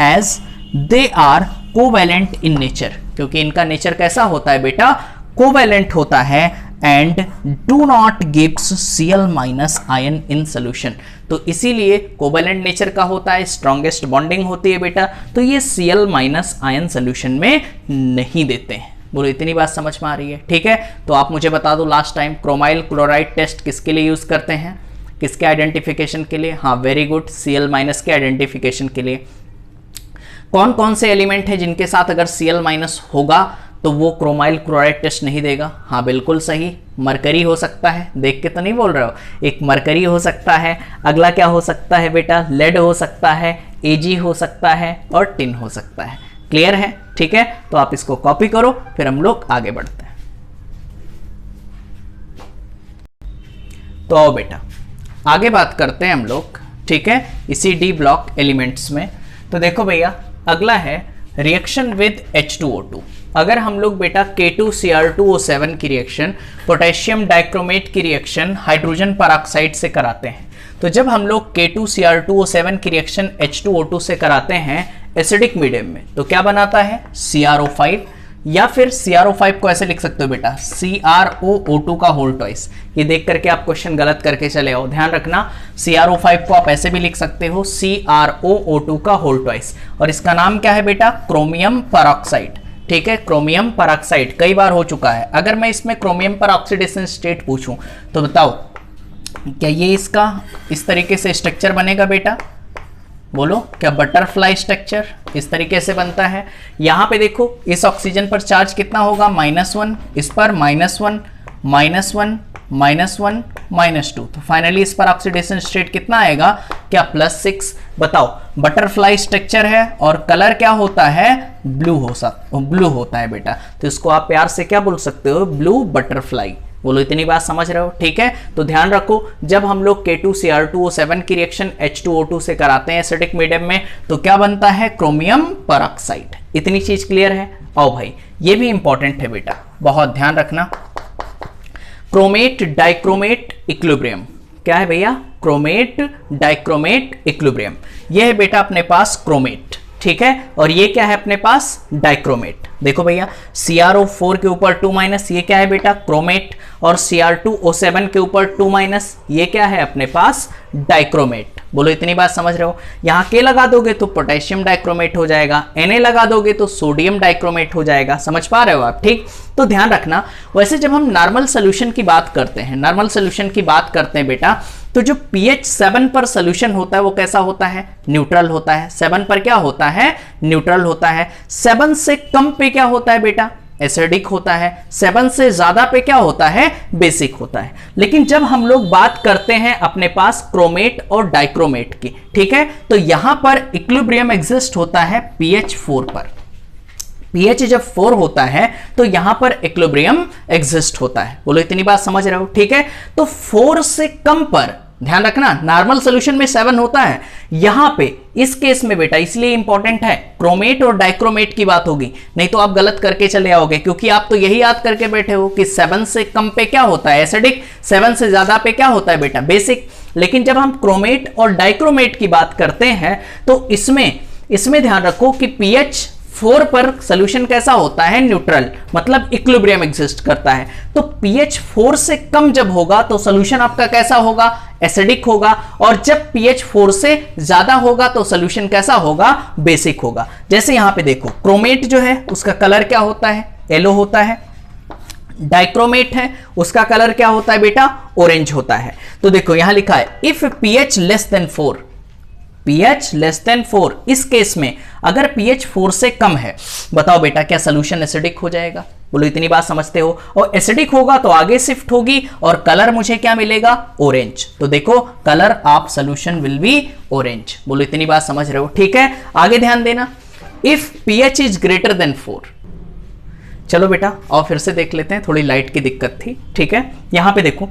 As they are covalent in nature, क्योंकि इनका नेचर कैसा होता है बेटा? कोवैलेंट होता है and do not gives Cl minus ion in solution. तो इसीलिए कोवैलेंट नेचर का होता है, स्ट्रॉन्गेस्ट बॉन्डिंग होती है बेटा, तो ये Cl माइनस आयन सोल्यूशन में नहीं देते हैं। बोलो इतनी बात समझ में आ रही है? ठीक है, तो आप मुझे बता दो last time chromyl chloride test किसके लिए यूज करते हैं? किसके आइडेंटिफिकेशन के लिए? हाँ वेरी गुड, Cl माइनस के आइडेंटिफिकेशन के लिए। कौन कौन से एलिमेंट है जिनके साथ अगर Cl माइनस होगा तो वो क्रोमाइल क्लोराइड टेस्ट नहीं देगा? हाँ बिल्कुल सही, मरकरी हो सकता है, देख के तो नहीं बोल रहे हो, एक मरकरी हो सकता है। अगला क्या हो सकता है बेटा? लेड हो सकता है, Ag हो सकता है और टिन हो सकता है। क्लियर है? ठीक है, तो आप इसको कॉपी करो, फिर हम लोग आगे बढ़ते हैं। तो आओ बेटा आगे बात करते हैं हम लोग, ठीक है, इसी डी ब्लॉक एलिमेंट्स में। तो देखो भैया अगला है रिएक्शन विद H2O2। अगर हम लोग बेटा K2Cr2O7 की रिएक्शन पोटेशियम डाइक्रोमेट की रिएक्शन हाइड्रोजन पेरोक्साइड से कराते हैं, तो जब हम लोग K2Cr2O7 की रिएक्शन H2O2 से कराते हैं एसिडिक मीडियम में, तो क्या बनाता है? CrO5, या फिर CrO5 को ऐसे लिख सकते हो बेटा CrOO2 का होल ट्वाइस। ये देख करके आप क्वेश्चन गलत करके चले आओ, ध्यान रखना। CrO5 को आप ऐसे भी लिख सकते हो CrOO2 का होल ट्वाइस, और इसका नाम क्या है बेटा? Chromium peroxide. ठीक है, क्रोमियम पेरोक्साइड कई बार हो चुका है। अगर मैं इसमें क्रोमियम पेरोक्सीडेशन स्टेट पूछूं तो बताओ क्या ये इसका इस तरीके से स्ट्रक्चर बनेगा बेटा? बोलो, क्या बटरफ्लाई स्ट्रक्चर इस तरीके से बनता है? यहां पे देखो इस ऑक्सीजन पर चार्ज कितना होगा? -1, इस पर -1, -1, -1, -2, तो फाइनली इस पर ऑक्सीडेशन स्टेट कितना आएगा? क्या +6। बताओ, बटरफ्लाई स्ट्रक्चर है और कलर क्या होता है? ब्लू होता है बेटा, तो इसको आप प्यार से क्या बोल सकते हो? Blue butterfly. बोलो इतनी बात समझ रहे हो? ठीक है, तो ध्यान रखो जब हम लोग K2Cr2O7 की रिएक्शन H2O2 से कराते हैं एसिडिक मीडियम में, तो क्या बनता है? Chromium peroxide. इतनी चीज क्लियर है? आओ भाई, ये भी इंपॉर्टेंट है बेटा, बहुत ध्यान रखना। क्रोमेट डाइक्रोमेट इक्विलिब्रियम क्या है भैया? Chromate dichromate equilibrium. ये है बेटा अपने पास क्रोमेट, ठीक है, और ये क्या है अपने पास? डाइक्रोमेट। देखो भैया CrO4 के ऊपर 2- ये क्या है बेटा? क्रोमेट, और Cr2O7 के ऊपर 2- ये क्या है अपने पास? डाइक्रोमेट। बोलो इतनी बात समझ रहे हो? यहाँ K लगा दोगे तो पोटेशियम डाइक्रोमेट हो जाएगा, Na लगा दोगे तो सोडियम डाइक्रोमेट हो जाएगा। समझ पा रहे हो आप? ठीक, तो ध्यान रखना। वैसे जब हम नॉर्मल सोल्यूशन की बात करते हैं, बेटा, तो जो pH 7 पर सोल्यूशन होता है वो कैसा होता है? न्यूट्रल होता है। 7 पर क्या होता है? न्यूट्रल होता है। 7 से कम पे क्या होता है बेटा? एसिडिक होता है। 7 से ज्यादा पे क्या होता है? बेसिक होता है। लेकिन जब हम लोग बात करते हैं अपने पास क्रोमेट और डाइक्रोमेट की, ठीक है, तो यहां पर इक्विलिब्रियम एग्जिस्ट होता है pH 4 पर। pH जब 4 होता है तो यहां पर इक्विलिब्रियम एग्जिस्ट होता है। बोलो इतनी बात समझ रहे हो? ठीक है, तो 4 से कम पर ध्यान रखना, नॉर्मल सॉल्यूशन में 7 होता है, यहां पे इस केस में बेटा इसलिए इंपॉर्टेंट है क्रोमेट और डाइक्रोमेट की बात होगी, नहीं तो आप गलत करके चले आओगे, क्योंकि आप तो यही याद करके बैठे हो कि 7 से कम पे क्या होता है? एसिडिक, 7 से ज्यादा पे क्या होता है बेटा? बेसिक। लेकिन जब हम क्रोमेट और डाइक्रोमेट की बात करते हैं तो इसमें ध्यान रखो कि pH 4 पर सोल्यूशन कैसा होता है? न्यूट्रल, मतलब इक्विलिब्रियम एग्जिस्ट करता है। तो pH 4 से कम जब होगा तो सोल्यूशन आपका कैसा होगा? एसिडिक होगा, और जब pH 4 से ज्यादा होगा तो सोल्यूशन कैसा होगा? बेसिक होगा। जैसे यहां पे देखो क्रोमेट जो है उसका कलर क्या होता है? येलो होता है। डाइक्रोमेट है उसका कलर क्या होता है बेटा? ऑरेंज होता है। तो देखो यहां लिखा है if pH less than 4, pH less than 4, इस केस में अगर pH 4 से कम है, बताओ बेटा क्या सोल्यूशन एसिडिक हो जाएगा? बोलो इतनी बात समझते हो? और एसिडिक होगा तो आगे शिफ्ट होगी और कलर मुझे क्या मिलेगा? ऑरेंज। तो देखो colour of solution will be orange. बोलो इतनी बात समझ रहे हो? ठीक है, आगे ध्यान देना। If pH is greater than 4, चलो बेटा और फिर से देख लेते हैं, थोड़ी लाइट की दिक्कत थी। ठीक है, यहां पे देखो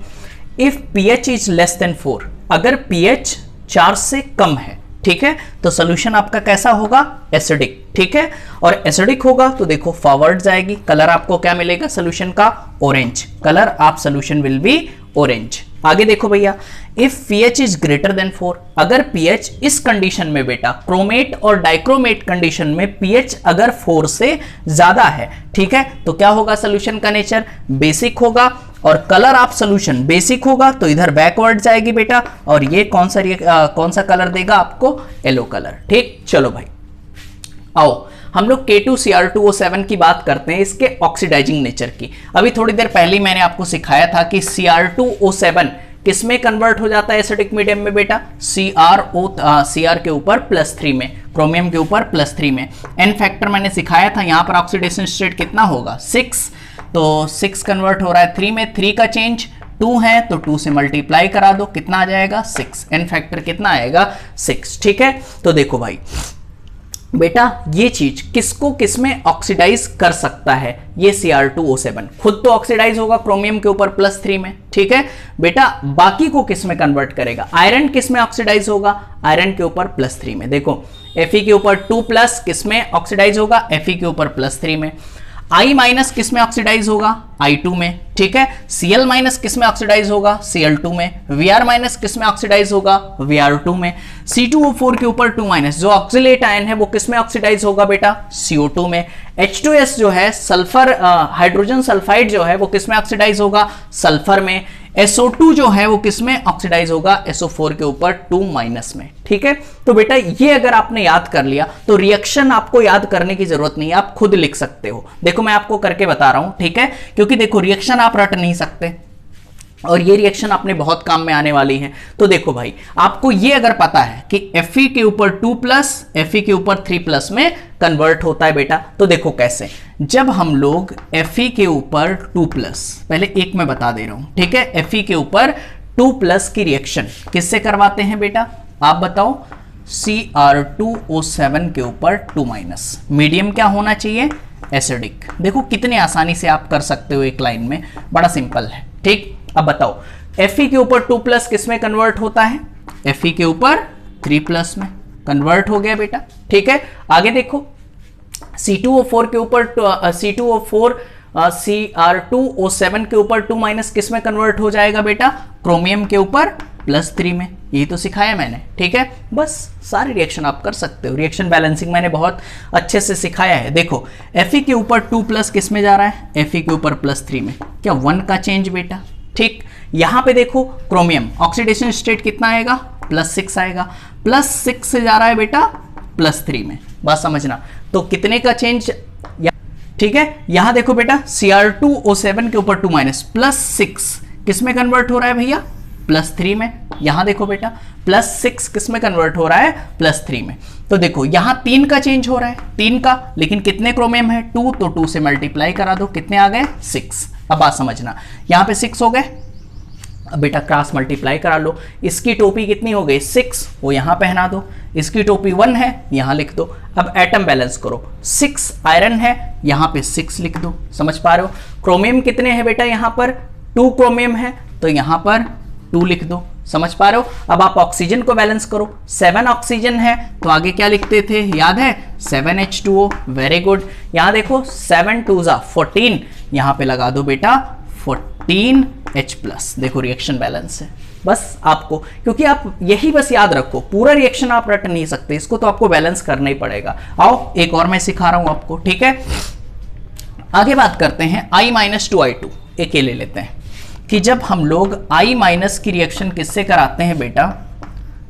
if pH is less than 4, अगर pH 4 से कम है, ठीक है, तो सोल्यूशन आपका कैसा होगा, एसिडिक, ठीक है। और एसिडिक होगा तो देखो फॉरवर्ड जाएगी, कलर आपको क्या मिलेगा सोल्यूशन का, ऑरेंज कलर, आप सोल्यूशन विल बी ऑरेंज। आगे देखो भैया, if pH is greater than 4, अगर pH इस कंडीशन में बेटा, क्रोमेट और डाइक्रोमेट कंडीशन में pH अगर 4 से ज्यादा है, ठीक है, तो क्या होगा सोल्यूशन का नेचर, बेसिक होगा। और कलर आप सोल्यूशन बेसिक होगा तो इधर बैकवर्ड जाएगी बेटा, और ये कौन सा कलर देगा आपको, येलो कलर, ठीक। चलो भाई आओ हम लोग K2Cr2O7 की बात करते हैं, इसके ऑक्सीडाइजिंग नेचर की। अभी थोड़ी देर पहले मैंने आपको सिखाया था कि Cr2O7 किसमें कन्वर्ट हो जाता है एसिडिक मीडियम में बेटा, Cr के ऊपर +3 में, क्रोमियम के ऊपर +3 में। एन फैक्टर मैंने सिखाया था, यहां पर ऑक्सीडेशन स्टेट कितना होगा, 6, तो 6 कन्वर्ट हो रहा है 3 में, 3 का चेंज 2 है तो 2 से मल्टीप्लाई करा दो, कितना आ जाएगा 6, एन फैक्टर कितना आएगा 6, ठीक है। तो देखो भाई बेटा ये चीज किसको किसमें ऑक्सीडाइज कर सकता है, ये Cr2O7 खुद तो ऑक्सीडाइज होगा क्रोमियम के ऊपर +3 में, ठीक है बेटा, बाकी को किसमें कन्वर्ट करेगा, आयरन किसमें ऑक्सीडाइज होगा, आयरन के ऊपर +3 में। देखो Fe के ऊपर 2+ किसमें ऑक्सीडाइज होगा, Fe के ऊपर +3 में। I- किस में ऑक्सीडाइज होगा, I2 में, ठीक है। Cl- किस में ऑक्सीडाइज होगा, Cl2 में। Vr- किस में ऑक्सीडाइज होगा, Vr2 में। C2O4 के ऊपर 2- जो ऑक्सिलेट आयन है वो किस में ऑक्सीडाइज होगा बेटा, CO2 में। H2S जो है सल्फर हाइड्रोजन सल्फाइड जो है वो किस में ऑक्सीडाइज होगा, सल्फर में। SO2 जो है वो किस में ऑक्सीडाइज होगा, SO4 के ऊपर 2- में, ठीक है। तो बेटा ये अगर आपने याद कर लिया तो रिएक्शन आपको याद करने की जरूरत नहीं है, आप खुद लिख सकते हो। देखो मैं आपको करके बता रहा हूं, ठीक है, क्योंकि देखो रिएक्शन आप रट नहीं सकते और ये रिएक्शन अपने बहुत काम में आने वाली है। तो देखो भाई आपको ये अगर पता है कि Fe के ऊपर 2+, Fe के ऊपर 3+ में कन्वर्ट होता है बेटा, तो देखो कैसे, जब हम लोग Fe के ऊपर 2+, पहले एक मैं बता दे रहा हूं, ठीक है, Fe के ऊपर 2+ की रिएक्शन किससे करवाते हैं बेटा, आप बताओ, Cr2O7 के ऊपर 2-, मीडियम क्या होना चाहिए, एसिडिक। देखो कितने आसानी से आप कर सकते हो एक लाइन में, बड़ा सिंपल है, ठीक। अब बताओ Fe के ऊपर 2+ किस में कन्वर्ट होता है, Fe के ऊपर 3+ में कन्वर्ट हो गया बेटा, ठीक है। आगे देखो C2O4 के ऊपर Cr2O7 के ऊपर 2- किस में कन्वर्ट हो जाएगा बेटा, क्रोमियम के ऊपर +3 में, यही तो सिखाया मैंने, ठीक है। बस सारे रिएक्शन आप कर सकते हो, रिएक्शन बैलेंसिंग मैंने बहुत अच्छे से सिखाया है। देखो Fe के ऊपर 2+ किस में जा रहा है, Fe के ऊपर +3 में, क्या 1 का चेंज बेटा, ठीक। यहां पे देखो क्रोमियम ऑक्सीडेशन स्टेट कितना आएगा, +6 आएगा, +6 से जा रहा है बेटा +3 में, बात समझना। तो कितने का चेंज, ठीक है। यहां देखो बेटा Cr2O7 के ऊपर 2- +6 किस में कन्वर्ट हो रहा है भैया, +3 में। यहां देखो बेटा +6 किस में कन्वर्ट हो रहा है, +3 में। तो देखो यहां 3 का चेंज हो रहा है, 3 का, लेकिन कितने क्रोमियम है, 2, तो 2 से मल्टीप्लाई करा दो, कितने आ गए 6। अब बात समझना, यहां पे 6 हो गए, अब बेटा क्रॉस मल्टीप्लाई करा लो, इसकी टोपी कितनी हो गई 6, वो यहां पहना दो, इसकी टोपी 1 है यहां लिख दो। अब एटम बैलेंस करो, 6 आयरन है, यहां पे 6 लिख दो, समझ पा रहे हो। क्रोमियम कितने हैं बेटा, यहां पर 2 क्रोमियम है तो यहां पर 2 लिख दो, समझ पा रहे हो। अब आप ऑक्सीजन को बैलेंस करो, 7 ऑक्सीजन है तो आगे क्या लिखते थे, याद है, 7H2O, वेरी गुड। यहां देखो 7 2 14, यहां पे लगा दो बेटा 14H+, देखो रिएक्शन बैलेंस है। बस आपको, क्योंकि आप यही बस याद रखो, पूरा रिएक्शन आप रट नहीं सकते, इसको तो आपको बैलेंस करना ही पड़ेगा। आओ एक और मैं सिखा रहा हूं आपको, ठीक है। आगे बात करते हैं I-2I2, एक ले लेते हैं कि जब हम लोग I- की रिएक्शन किससे कराते हैं बेटा,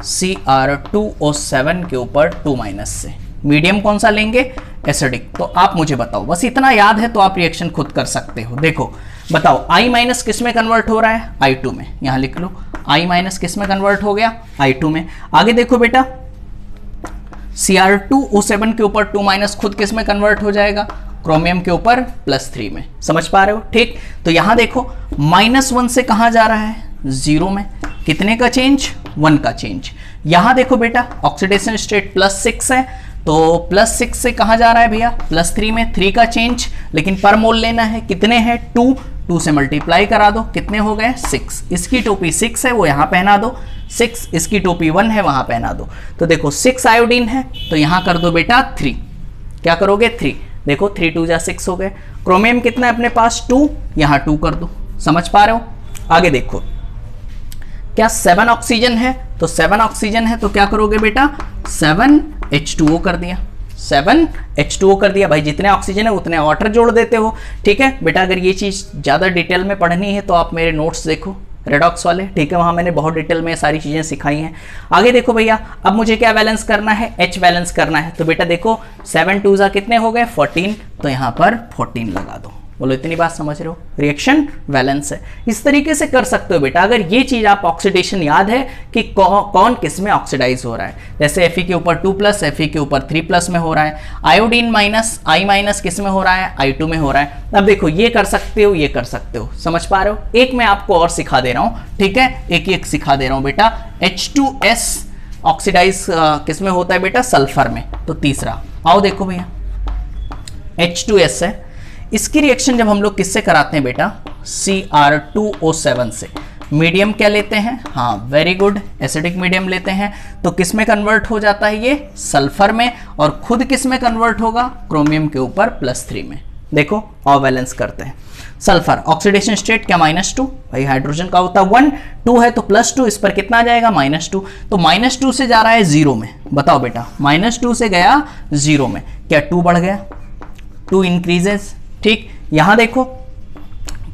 Cr2O7 के ऊपर 2- से, मीडियम कौन सा लेंगे, एसिडिक। तो आप मुझे बताओ, बस इतना याद है तो आप रिएक्शन खुद कर सकते हो। देखो बताओ I- किस में कन्वर्ट हो रहा है, I2 में, यहां लिख लो I- किस में कन्वर्ट हो गया, I2 में। आगे देखो बेटा Cr2O7 के ऊपर 2- खुद किस में कन्वर्ट हो जाएगा, क्रोमियम के ऊपर +3 में, समझ पा रहे हो, ठीक। तो यहां देखो -1 से कहां जा रहा है, 0 में, कितने का चेंज, 1 का चेंज। यहां देखो बेटा ऑक्सीडेशन स्टेट +6 है, तो +6 से कहां जा रहा है भैया, +3 में, 3 का चेंज, लेकिन पर मोल लेना है, कितने हैं 2, 2 से मल्टीप्लाई करा दो, कितने हो गए 6। इसकी टोपी 6 है वो यहाँ पहना दो 6, इसकी टोपी 1 है वहाँ पहना दो। तो देखो 6 आयोडीन है तो यहाँ कर दो बेटा 3, क्या करोगे 3, देखो 3 2 जा 6 हो गए। क्रोमियम कितना है अपने पास 2, यहाँ 2 कर दो, समझ पा रहे हो। आगे देखो क्या 7 ऑक्सीजन है, तो 7 ऑक्सीजन है तो क्या करोगे बेटा 7H2O कर दिया, 7H2O कर दिया। भाई जितने ऑक्सीजन है उतने वाटर जोड़ देते हो, ठीक है बेटा। अगर ये चीज़ ज़्यादा डिटेल में पढ़नी है तो आप मेरे नोट्स देखो रेडॉक्स वाले, ठीक है, वहाँ मैंने बहुत डिटेल में सारी चीज़ें सिखाई हैं। आगे देखो भैया, अब मुझे क्या बैलेंस करना है, H बैलेंस करना है। तो बेटा देखो 7 2 जा कितने हो गए 14, तो यहाँ पर 14 लगा दो। बोलो इतनी बात समझ रहे हो, रिएक्शन बैलेंस है। इस तरीके से कर सकते हो बेटा। अगर ये चीज आप ऑक्सीडेशन याद है कि कौन किस में ऑक्सीडाइज हो रहा है, जैसे Fe के ऊपर 2+, Fe के ऊपर 3+ में हो रहा है, आयोडीन माइनस I- किस में हो रहा है, I2 में हो रहा है। अब देखो ये कर सकते हो, ये कर सकते हो, समझ पा रहे हो। एक मैं आपको और सिखा दे रहा हूँ, ठीक है, एक सिखा दे रहा हूँ बेटा। H2S ऑक्सीडाइज किस में होता है बेटा, सल्फर में। तो तीसरा आओ देखो भैया, H2S है, इसकी रिएक्शन जब हम लोग किससे कराते हैं बेटा, Cr2O7 से। मीडियम क्या लेते हैं, हाँ वेरी गुड, एसिडिक मीडियम लेते हैं। तो किस में कन्वर्ट हो जाता है ये, सल्फर में, और खुद किस में कन्वर्ट होगा, क्रोमियम के ऊपर +3 में। देखो और बैलेंस करते हैं। सल्फर ऑक्सीडेशन स्टेट क्या -2, भाई हाइड्रोजन का होता है 1, 2 है तो +2, इस पर कितना आ जाएगा -2। तो -2 से जा रहा है 0 में, बताओ बेटा, -2 से गया 0 में, क्या 2 बढ़ गया, 2 इंक्रीजेस, ठीक। यहां देखो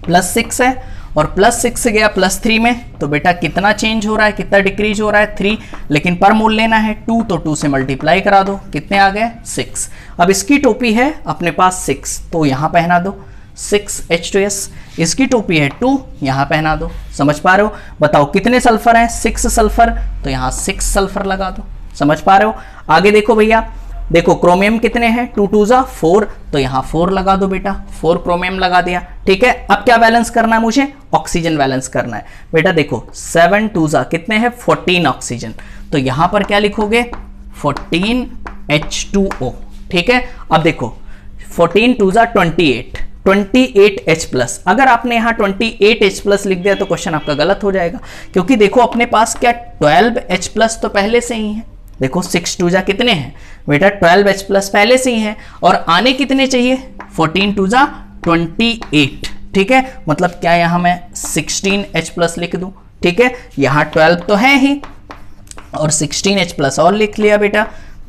+6 है और +6 से गया +3 में, तो बेटा कितना चेंज हो रहा है, कितना डिक्रीज हो रहा है 3, लेकिन पर मोल लेना है 2, तो 2 से मल्टीप्लाई करा दो, कितने आ गए 6। अब इसकी टोपी है अपने पास 6, तो यहां पहना दो 6H2S, इसकी टोपी है 2, यहां पहना दो, समझ पा रहे हो। बताओ कितने सल्फर हैं, 6 सल्फर, तो यहां 6 सल्फर लगा दो, समझ पा रहे हो। आगे देखो भैया, देखो क्रोमियम कितने हैं, 2 2 जा 4, तो यहां 4 लगा दो बेटा, 4 क्रोमियम लगा दिया, ठीक है। अब क्या बैलेंस करना है मुझे, ऑक्सीजन बैलेंस करना है बेटा। देखो 7 2 जा कितने हैं 14 ऑक्सीजन, तो यहां पर क्या लिखोगे 14H2O, ठीक है। अब देखो 14 2 जा 28H+। अगर आपने यहाँ 28H+ लिख दिया तो क्वेश्चन आपका गलत हो जाएगा, क्योंकि देखो अपने पास क्या 12H+ तो पहले से ही है। देखो 6 2 जा कितने हैं बेटा, 12H+ पहले से ही है, और आने कितने चाहिए 14 2 जा 28, ठीक है। मतलब क्या यहाँ मैं 16H+ लिख दूं, ठीक है। यहाँ 12 तो है ही और 16H+ और लिख लिया बेटा,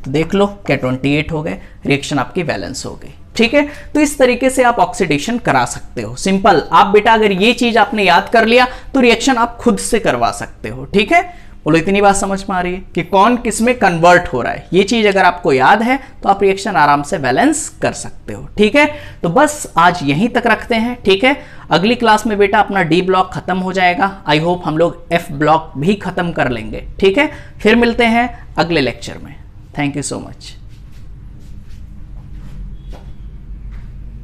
तो देख लो क्या 28 हो गए, रिएक्शन आपकी बैलेंस हो गई, ठीक है। तो इस तरीके से आप ऑक्सीडेशन करा सकते हो, सिंपल। आप बेटा अगर ये चीज आपने याद कर लिया तो रिएक्शन आप खुद से करवा सकते हो, ठीक है। बोलो इतनी बात समझ में आ रही है कि कौन किस में कन्वर्ट हो रहा है। ये चीज अगर आपको याद है तो आप रिएक्शन आराम से बैलेंस कर सकते हो, ठीक है। तो बस आज यहीं तक रखते हैं, ठीक है। अगली क्लास में बेटा अपना D ब्लॉक खत्म हो जाएगा, आई होप हम लोग F ब्लॉक भी खत्म कर लेंगे, ठीक है। फिर मिलते हैं अगले लेक्चर में। Thank you so much.